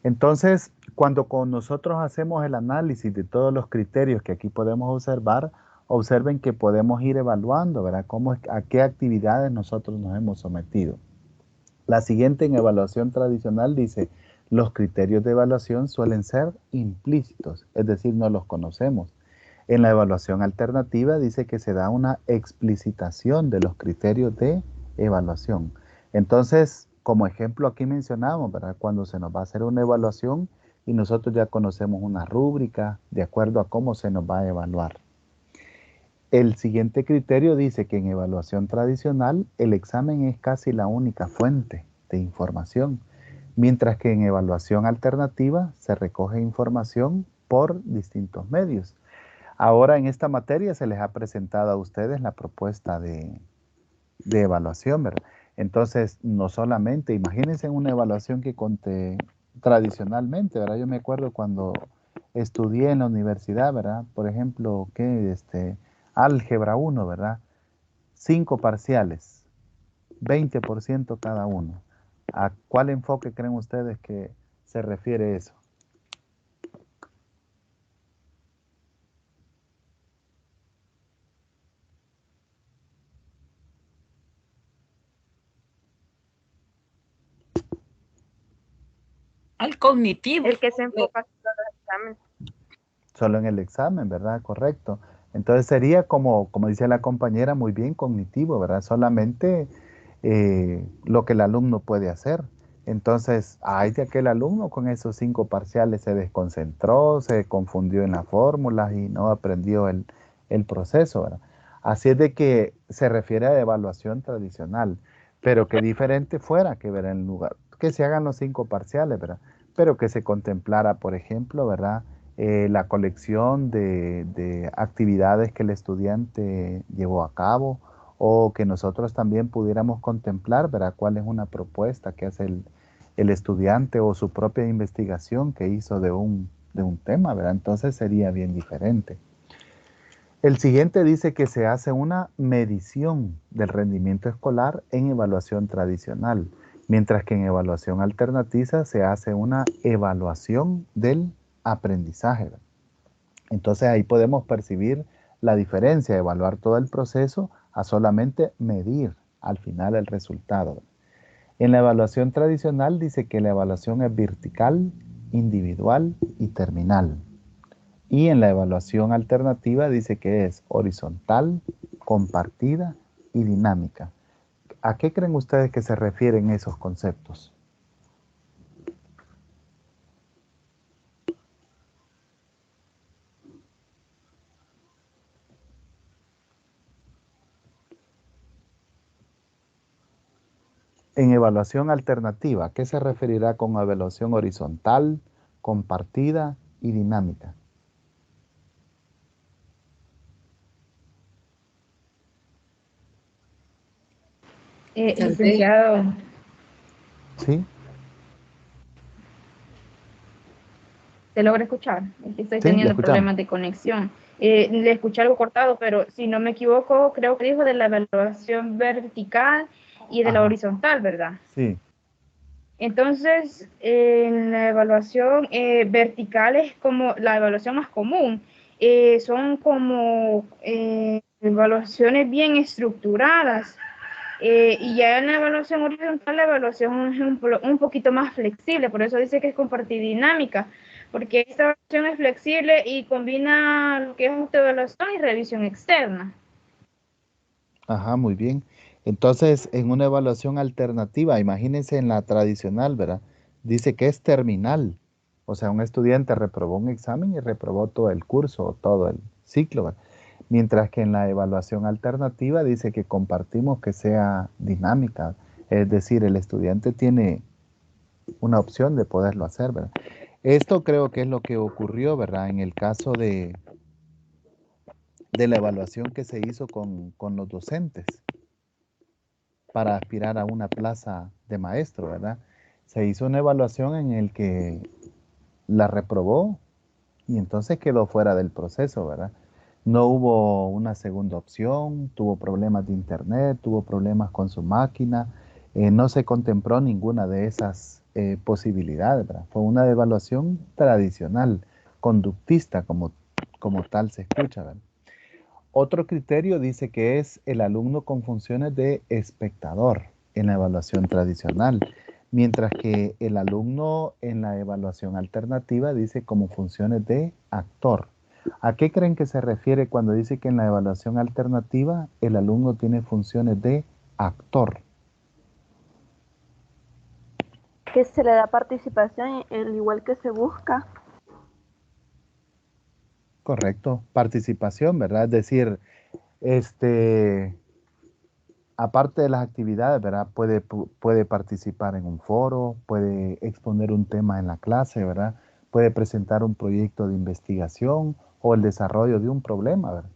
Entonces, cuando con nosotros hacemos el análisis de todos los criterios que aquí podemos observar, observen que podemos ir evaluando, ¿verdad? A qué actividades nosotros nos hemos sometido. La siguiente en evaluación tradicional dice, los criterios de evaluación suelen ser implícitos, es decir, no los conocemos. En la evaluación alternativa dice que se da una explicitación de los criterios de evaluación. Entonces, como ejemplo aquí mencionamos, ¿verdad? Cuando se nos va a hacer una evaluación y nosotros ya conocemos una rúbrica de acuerdo a cómo se nos va a evaluar. El siguiente criterio dice que en evaluación tradicional el examen es casi la única fuente de información, mientras que en evaluación alternativa se recoge información por distintos medios. Ahora en esta materia se les ha presentado a ustedes la propuesta de evaluación, ¿verdad? Entonces, no solamente, imagínense una evaluación que conté tradicionalmente, ¿verdad? Yo me acuerdo cuando estudié en la universidad, ¿verdad? Por ejemplo, álgebra 1, ¿verdad? 5 parciales, 20% cada uno. ¿A cuál enfoque creen ustedes que se refiere eso? Al cognitivo. El que se enfoca en los exámenes. Solo en el examen, ¿verdad? Correcto. Entonces sería como dice la compañera, muy bien cognitivo, ¿verdad? Solamente lo que el alumno puede hacer. Entonces, ay, de aquel alumno con esos 5 parciales se desconcentró, se confundió en las fórmulas y no aprendió el proceso, ¿verdad? Así es de que se refiere a evaluación tradicional, pero que diferente fuera que ver en lugar, que se hagan los 5 parciales, ¿verdad? Pero que se contemplara, por ejemplo, ¿verdad? La colección de actividades que el estudiante llevó a cabo, o que nosotros también pudiéramos contemplar, ¿verdad? Cuál es una propuesta que hace el estudiante o su propia investigación que hizo de un tema, ¿verdad? Entonces sería bien diferente. El siguiente dice que se hace una medición del rendimiento escolar en evaluación tradicional, mientras que en evaluación alternativa se hace una evaluación del aprendizaje. Entonces ahí podemos percibir la diferencia de evaluar todo el proceso a solamente medir al final el resultado. En la evaluación tradicional dice que la evaluación es vertical, individual y terminal. Y en la evaluación alternativa dice que es horizontal, compartida y dinámica. ¿A qué creen ustedes que se refieren esos conceptos? En evaluación alternativa, ¿qué se referirá con evaluación horizontal, compartida y dinámica? Licenciado, ¿Sí? ¿se logra escuchar? Es que estoy Sí, le teniendo escuchamos. problemas de conexión. Le escuché algo cortado, pero si no me equivoco, creo que dijo de la evaluación vertical y de la Ajá. horizontal, ¿verdad? Sí. Entonces, en la evaluación vertical es como la evaluación más común. Son como evaluaciones bien estructuradas. Y ya en la evaluación horizontal, la evaluación es un poquito más flexible, por eso dice que es compartidinámica, porque esta evaluación es flexible y combina lo que es autoevaluación y revisión externa. Ajá, muy bien. Entonces, en una evaluación alternativa, imagínense en la tradicional, ¿verdad? Dice que es terminal. O sea, un estudiante reprobó un examen y reprobó todo el curso o todo el ciclo, ¿verdad? Mientras que en la evaluación alternativa dice que compartimos que sea dinámica. Es decir, el estudiante tiene una opción de poderlo hacer, ¿verdad? Esto creo que es lo que ocurrió, ¿verdad? En el caso de la evaluación que se hizo con los docentes. para aspirar a una plaza de maestro, ¿verdad? Se hizo una evaluación en el que la reprobó y entonces quedó fuera del proceso, ¿verdad? No hubo una segunda opción, tuvo problemas de internet, tuvo problemas con su máquina, no se contempló ninguna de esas posibilidades, ¿verdad? Fue una evaluación tradicional, conductista, como tal se escucha, ¿verdad? Otro criterio dice que es el alumno con funciones de espectador en la evaluación tradicional, mientras que el alumno en la evaluación alternativa dice como funciones de actor. ¿A qué creen que se refiere cuando dice que en la evaluación alternativa el alumno tiene funciones de actor? Que se le da participación, al igual que se busca. Correcto, participación, ¿verdad? Es decir, aparte de las actividades, ¿verdad? Puede participar en un foro, puede exponer un tema en la clase, ¿verdad? Puede presentar un proyecto de investigación o el desarrollo de un problema, ¿verdad?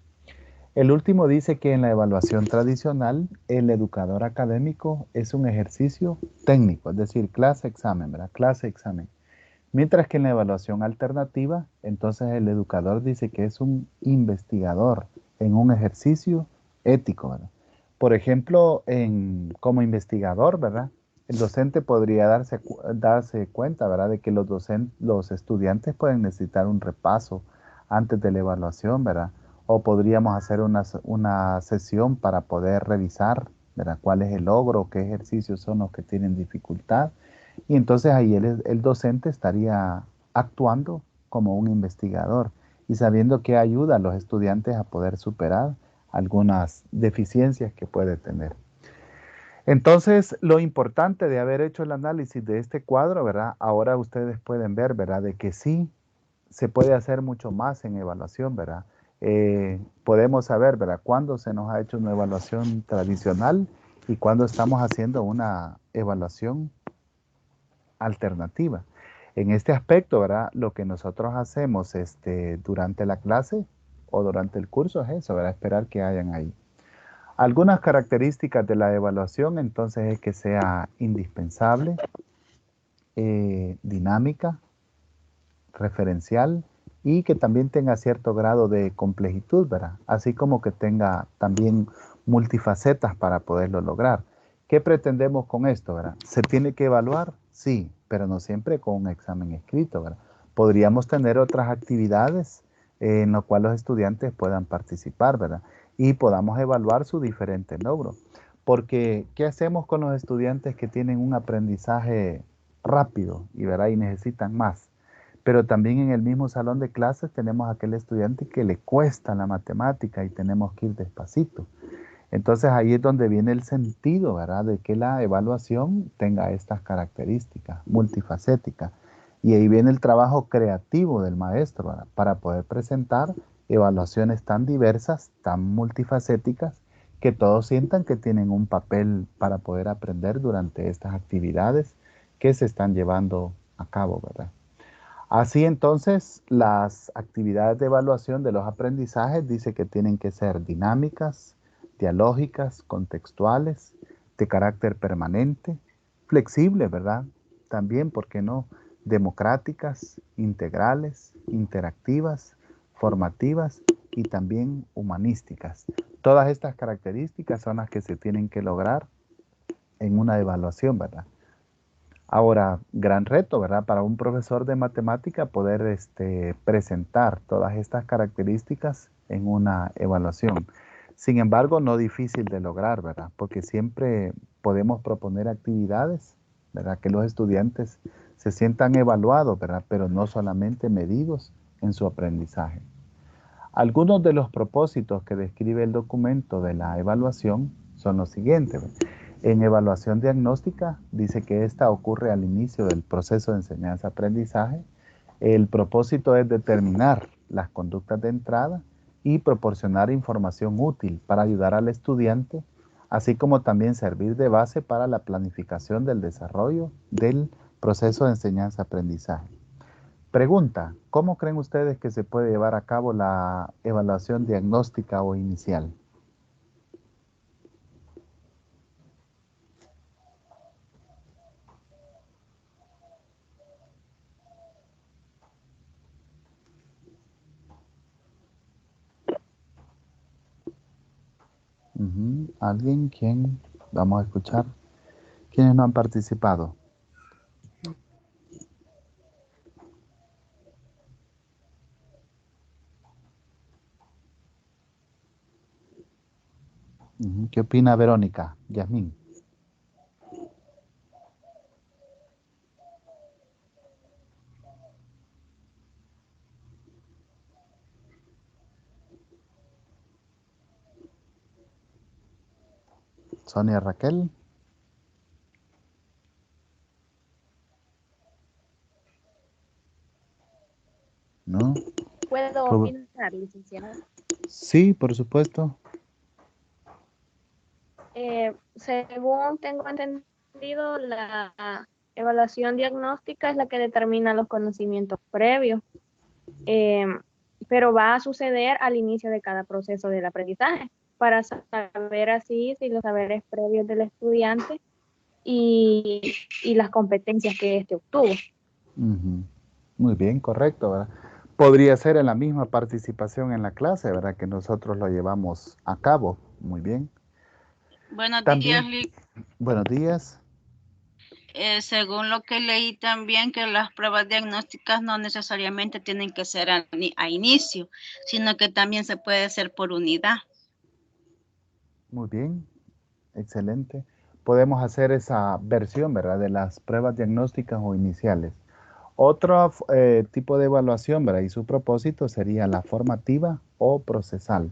El último dice que en la evaluación tradicional, el educador académico es un ejercicio técnico, es decir, clase-examen, ¿verdad? Clase-examen. Mientras que en la evaluación alternativa, entonces el educador dice que es un investigador en un ejercicio ético, ¿verdad? Por ejemplo, como investigador, ¿verdad? El docente podría darse cuenta, ¿verdad? De que los estudiantes pueden necesitar un repaso antes de la evaluación, ¿verdad? O podríamos hacer una sesión para poder revisar, ¿verdad? ¿Cuál es el logro? ¿Qué ejercicios son los que tienen dificultad? Y entonces ahí el docente estaría actuando como un investigador y sabiendo que ayuda a los estudiantes a poder superar algunas deficiencias que puede tener. Entonces, lo importante de haber hecho el análisis de este cuadro, ¿verdad? Ahora ustedes pueden ver, ¿verdad? De que sí se puede hacer mucho más en evaluación, ¿verdad? Podemos saber, ¿verdad? Cuándo se nos ha hecho una evaluación tradicional y cuándo estamos haciendo una evaluación alternativa. En este aspecto, ¿verdad? Lo que nosotros hacemos durante la clase o durante el curso es eso, ¿verdad? Esperar que hayan ahí. Algunas características de la evaluación, entonces, es que sea indispensable, dinámica, referencial y que también tenga cierto grado de complejitud, ¿verdad? Así como que tenga también multifacetas para poderlo lograr. ¿Qué pretendemos con esto, verdad? ¿Se tiene que evaluar? Sí, pero no siempre con un examen escrito, ¿verdad? Podríamos tener otras actividades en las cuales los estudiantes puedan participar, ¿verdad? Y podamos evaluar su diferente logro. Porque, ¿qué hacemos con los estudiantes que tienen un aprendizaje rápido y necesitan más? Pero también en el mismo salón de clases tenemos a aquel estudiante que le cuesta la matemática y tenemos que ir despacito. Entonces ahí es donde viene el sentido, ¿verdad? De que la evaluación tenga estas características multifacéticas. Y ahí viene el trabajo creativo del maestro, ¿verdad? Para poder presentar evaluaciones tan diversas, tan multifacéticas, que todos sientan que tienen un papel para poder aprender durante estas actividades que se están llevando a cabo, ¿verdad? Así entonces, las actividades de evaluación de los aprendizajes dice que tienen que ser dinámicas, dialógicas, contextuales, de carácter permanente, flexibles, ¿verdad? También, ¿por qué no? Democráticas, integrales, interactivas, formativas y también humanísticas. Todas estas características son las que se tienen que lograr en una evaluación, ¿verdad? Ahora, gran reto, ¿verdad? Para un profesor de matemática poder presentar todas estas características en una evaluación. Sin embargo, no difícil de lograr, ¿verdad? Porque siempre podemos proponer actividades, ¿verdad? Que los estudiantes se sientan evaluados, ¿verdad? Pero no solamente medidos en su aprendizaje. Algunos de los propósitos que describe el documento de la evaluación son los siguientes, ¿verdad? En evaluación diagnóstica dice que esta ocurre al inicio del proceso de enseñanza-aprendizaje. El propósito es determinar las conductas de entrada y proporcionar información útil para ayudar al estudiante, así como también servir de base para la planificación del desarrollo del proceso de enseñanza-aprendizaje. Pregunta, ¿cómo creen ustedes que se puede llevar a cabo la evaluación diagnóstica o inicial? ¿Alguien? ¿Quién? Vamos a escuchar. ¿Quiénes no han participado? ¿Qué opina Verónica? Yasmín. Sonia Raquel. ¿No? ¿Puedo opinar, licenciada? Sí, por supuesto. Según tengo entendido, la evaluación diagnóstica es la que determina los conocimientos previos, pero va a suceder al inicio de cada proceso del aprendizaje para saber así si los saberes previos del estudiante y las competencias que éste obtuvo. Muy bien, correcto, ¿verdad? Podría ser en la misma participación en la clase, ¿verdad? Que nosotros lo llevamos a cabo. Muy bien. Buenos También, días, Lick. buenos días. Según lo que leí también, que las pruebas diagnósticas no necesariamente tienen que ser a inicio, sino que también se puede hacer por unidad. Muy bien, excelente. Podemos hacer esa versión, ¿verdad? De las pruebas diagnósticas o iniciales. Otro tipo de evaluación, ¿verdad? Y su propósito sería la formativa o procesal.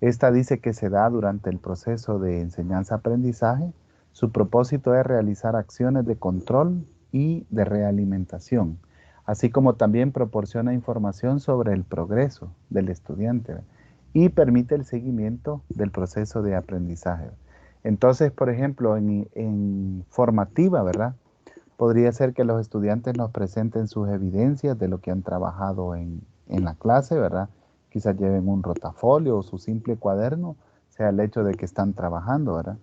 Esta dice que se da durante el proceso de enseñanza-aprendizaje. Su propósito es realizar acciones de control y de realimentación, así como también proporciona información sobre el progreso del estudiante, ¿verdad? Y permite el seguimiento del proceso de aprendizaje. Entonces, por ejemplo, en formativa, ¿verdad? Podría ser que los estudiantes nos presenten sus evidencias de lo que han trabajado en la clase, ¿verdad? Quizás lleven un rotafolio o su simple cuaderno, sea el hecho de que están trabajando, ¿verdad?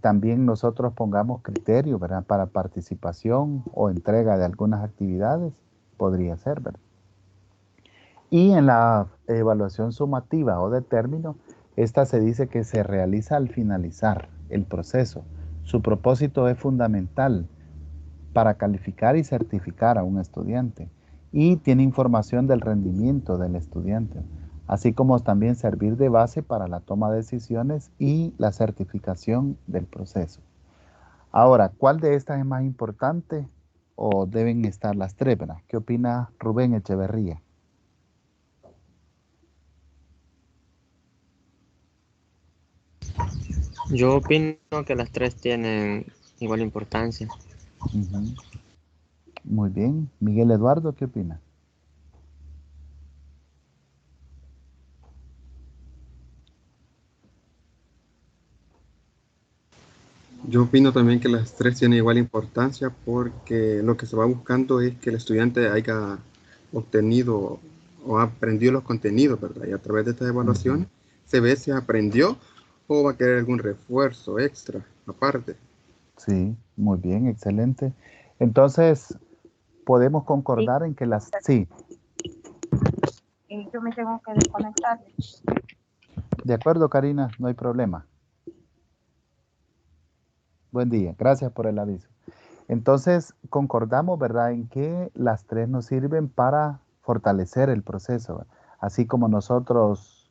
También nosotros pongamos criterios, ¿verdad? Para participación o entrega de algunas actividades, podría ser, ¿verdad? Y en la evaluación sumativa o de término, esta se dice que se realiza al finalizar el proceso. Su propósito es fundamental para calificar y certificar a un estudiante y tiene información del rendimiento del estudiante, así como también servir de base para la toma de decisiones y la certificación del proceso. Ahora, ¿cuál de estas es más importante o deben estar las tres, ¿verdad? ¿Qué opina Rubén Echeverría? Yo opino que las tres tienen igual importancia. Muy bien. Miguel Eduardo, ¿qué opina? Yo opino también que las tres tienen igual importancia porque lo que se va buscando es que el estudiante haya obtenido o aprendido los contenidos, ¿verdad? Y a través de estas evaluaciones se ve si aprendió o va a querer algún refuerzo extra aparte. Sí, muy bien, excelente. Entonces, podemos concordar en que las... Sí. Yo me tengo que desconectar. De acuerdo, Karina, no hay problema. Buen día, gracias por el aviso. Entonces, concordamos, ¿verdad?, en que las tres nos sirven para fortalecer el proceso. Así como nosotros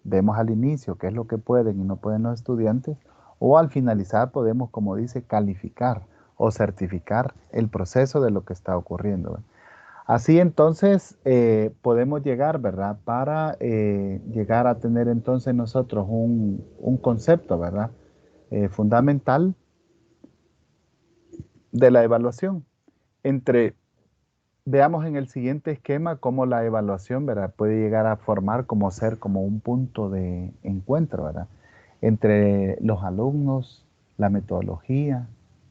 vemos al inicio qué es lo que pueden y no pueden los estudiantes, o al finalizar podemos, como dice, calificar o certificar el proceso de lo que está ocurriendo, ¿verdad? Así entonces podemos llegar, ¿verdad?, para llegar a tener entonces nosotros un concepto, ¿verdad?, fundamental de la evaluación. Veamos en el siguiente esquema cómo la evaluación, ¿verdad?, puede llegar a formar ser como un punto de encuentro, ¿verdad?, entre los alumnos, la metodología,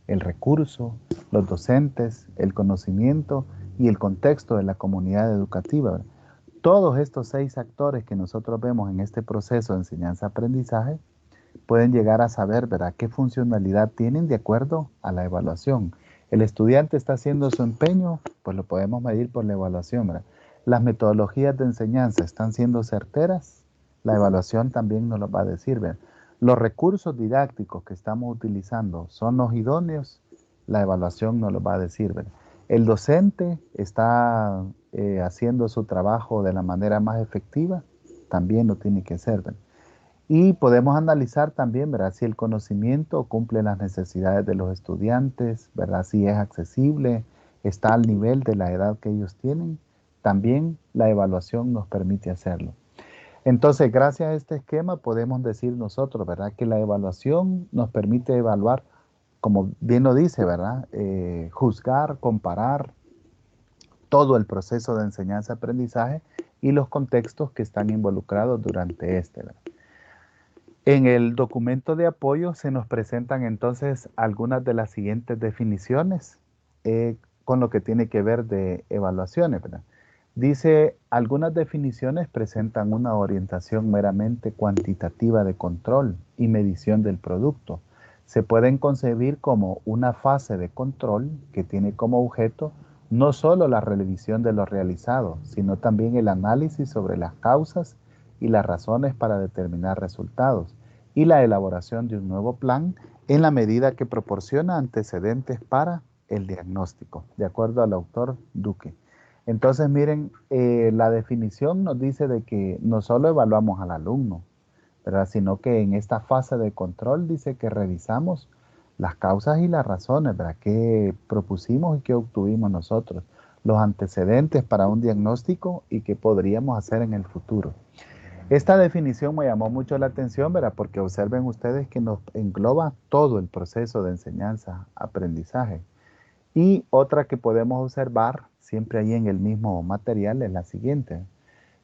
el recurso, los docentes, el conocimiento y el contexto de la comunidad educativa, ¿verdad? Todos estos 6 actores que nosotros vemos en este proceso de enseñanza-aprendizaje pueden llegar a saber, ¿verdad?, qué funcionalidad tienen de acuerdo a la evaluación. El estudiante está haciendo su empeño, pues lo podemos medir por la evaluación, ¿verdad? Las metodologías de enseñanza están siendo certeras, la evaluación también nos lo va a decir, ¿verdad? los recursos didácticos que estamos utilizando son los idóneos, la evaluación nos lo va a decir, ¿verdad? El docente está haciendo su trabajo de la manera más efectiva, también lo tiene que hacer, ¿verdad? Y podemos analizar también, ¿verdad? Si el conocimiento cumple las necesidades de los estudiantes, ¿verdad? Si es accesible, está al nivel de la edad que ellos tienen. También la evaluación nos permite hacerlo. Entonces, gracias a este esquema podemos decir nosotros, ¿verdad? Que la evaluación nos permite evaluar, como bien lo dice, ¿verdad? Juzgar, comparar todo el proceso de enseñanza-aprendizaje y los contextos que están involucrados durante este, ¿verdad? En el documento de apoyo se nos presentan entonces algunas de las siguientes definiciones con lo que tiene que ver de evaluaciones, ¿verdad? Dice, algunas definiciones presentan una orientación meramente cuantitativa de control y medición del producto. Se pueden concebir como una fase de control que tiene como objeto no solo la revisión de lo realizado, sino también el análisis sobre las causas y las razones para determinar resultados y la elaboración de un nuevo plan en la medida que proporciona antecedentes para el diagnóstico, de acuerdo al autor Duque. Entonces, miren, la definición nos dice de que no solo evaluamos al alumno, ¿verdad? Sino que en esta fase de control dice que revisamos las causas y las razones, ¿verdad? Que propusimos y que obtuvimos nosotros, los antecedentes para un diagnóstico y qué podríamos hacer en el futuro. Esta definición me llamó mucho la atención, ¿verdad? Porque observen ustedes que nos engloba todo el proceso de enseñanza-aprendizaje. Y otra que podemos observar, siempre ahí en el mismo material, es la siguiente.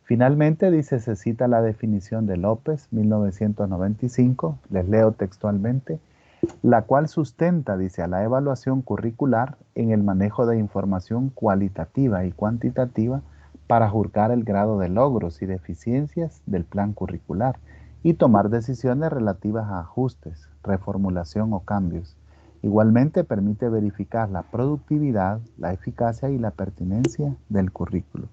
Finalmente, dice, se cita la definición de López, 1995, les leo textualmente, la cual sustenta, dice, a la evaluación curricular en el manejo de información cualitativa y cuantitativa para juzgar el grado de logros y deficiencias del plan curricular y tomar decisiones relativas a ajustes, reformulación o cambios. Igualmente permite verificar la productividad, la eficacia y la pertinencia del currículo.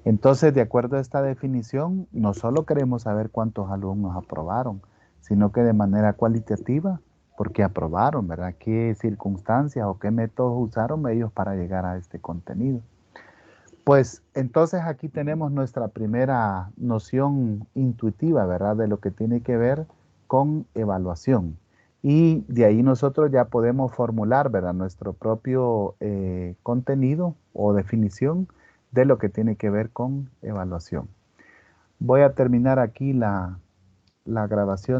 Entonces, de acuerdo a esta definición, no solo queremos saber cuántos alumnos aprobaron, sino que de manera cualitativa, porque aprobaron, ¿verdad? ¿Qué circunstancias o qué métodos usaron ellos para llegar a este contenido? Pues entonces aquí tenemos nuestra primera noción intuitiva, ¿verdad? De lo que tiene que ver con evaluación. Y de ahí nosotros ya podemos formular, ¿verdad? Nuestro propio contenido o definición de lo que tiene que ver con evaluación. Voy a terminar aquí la grabación.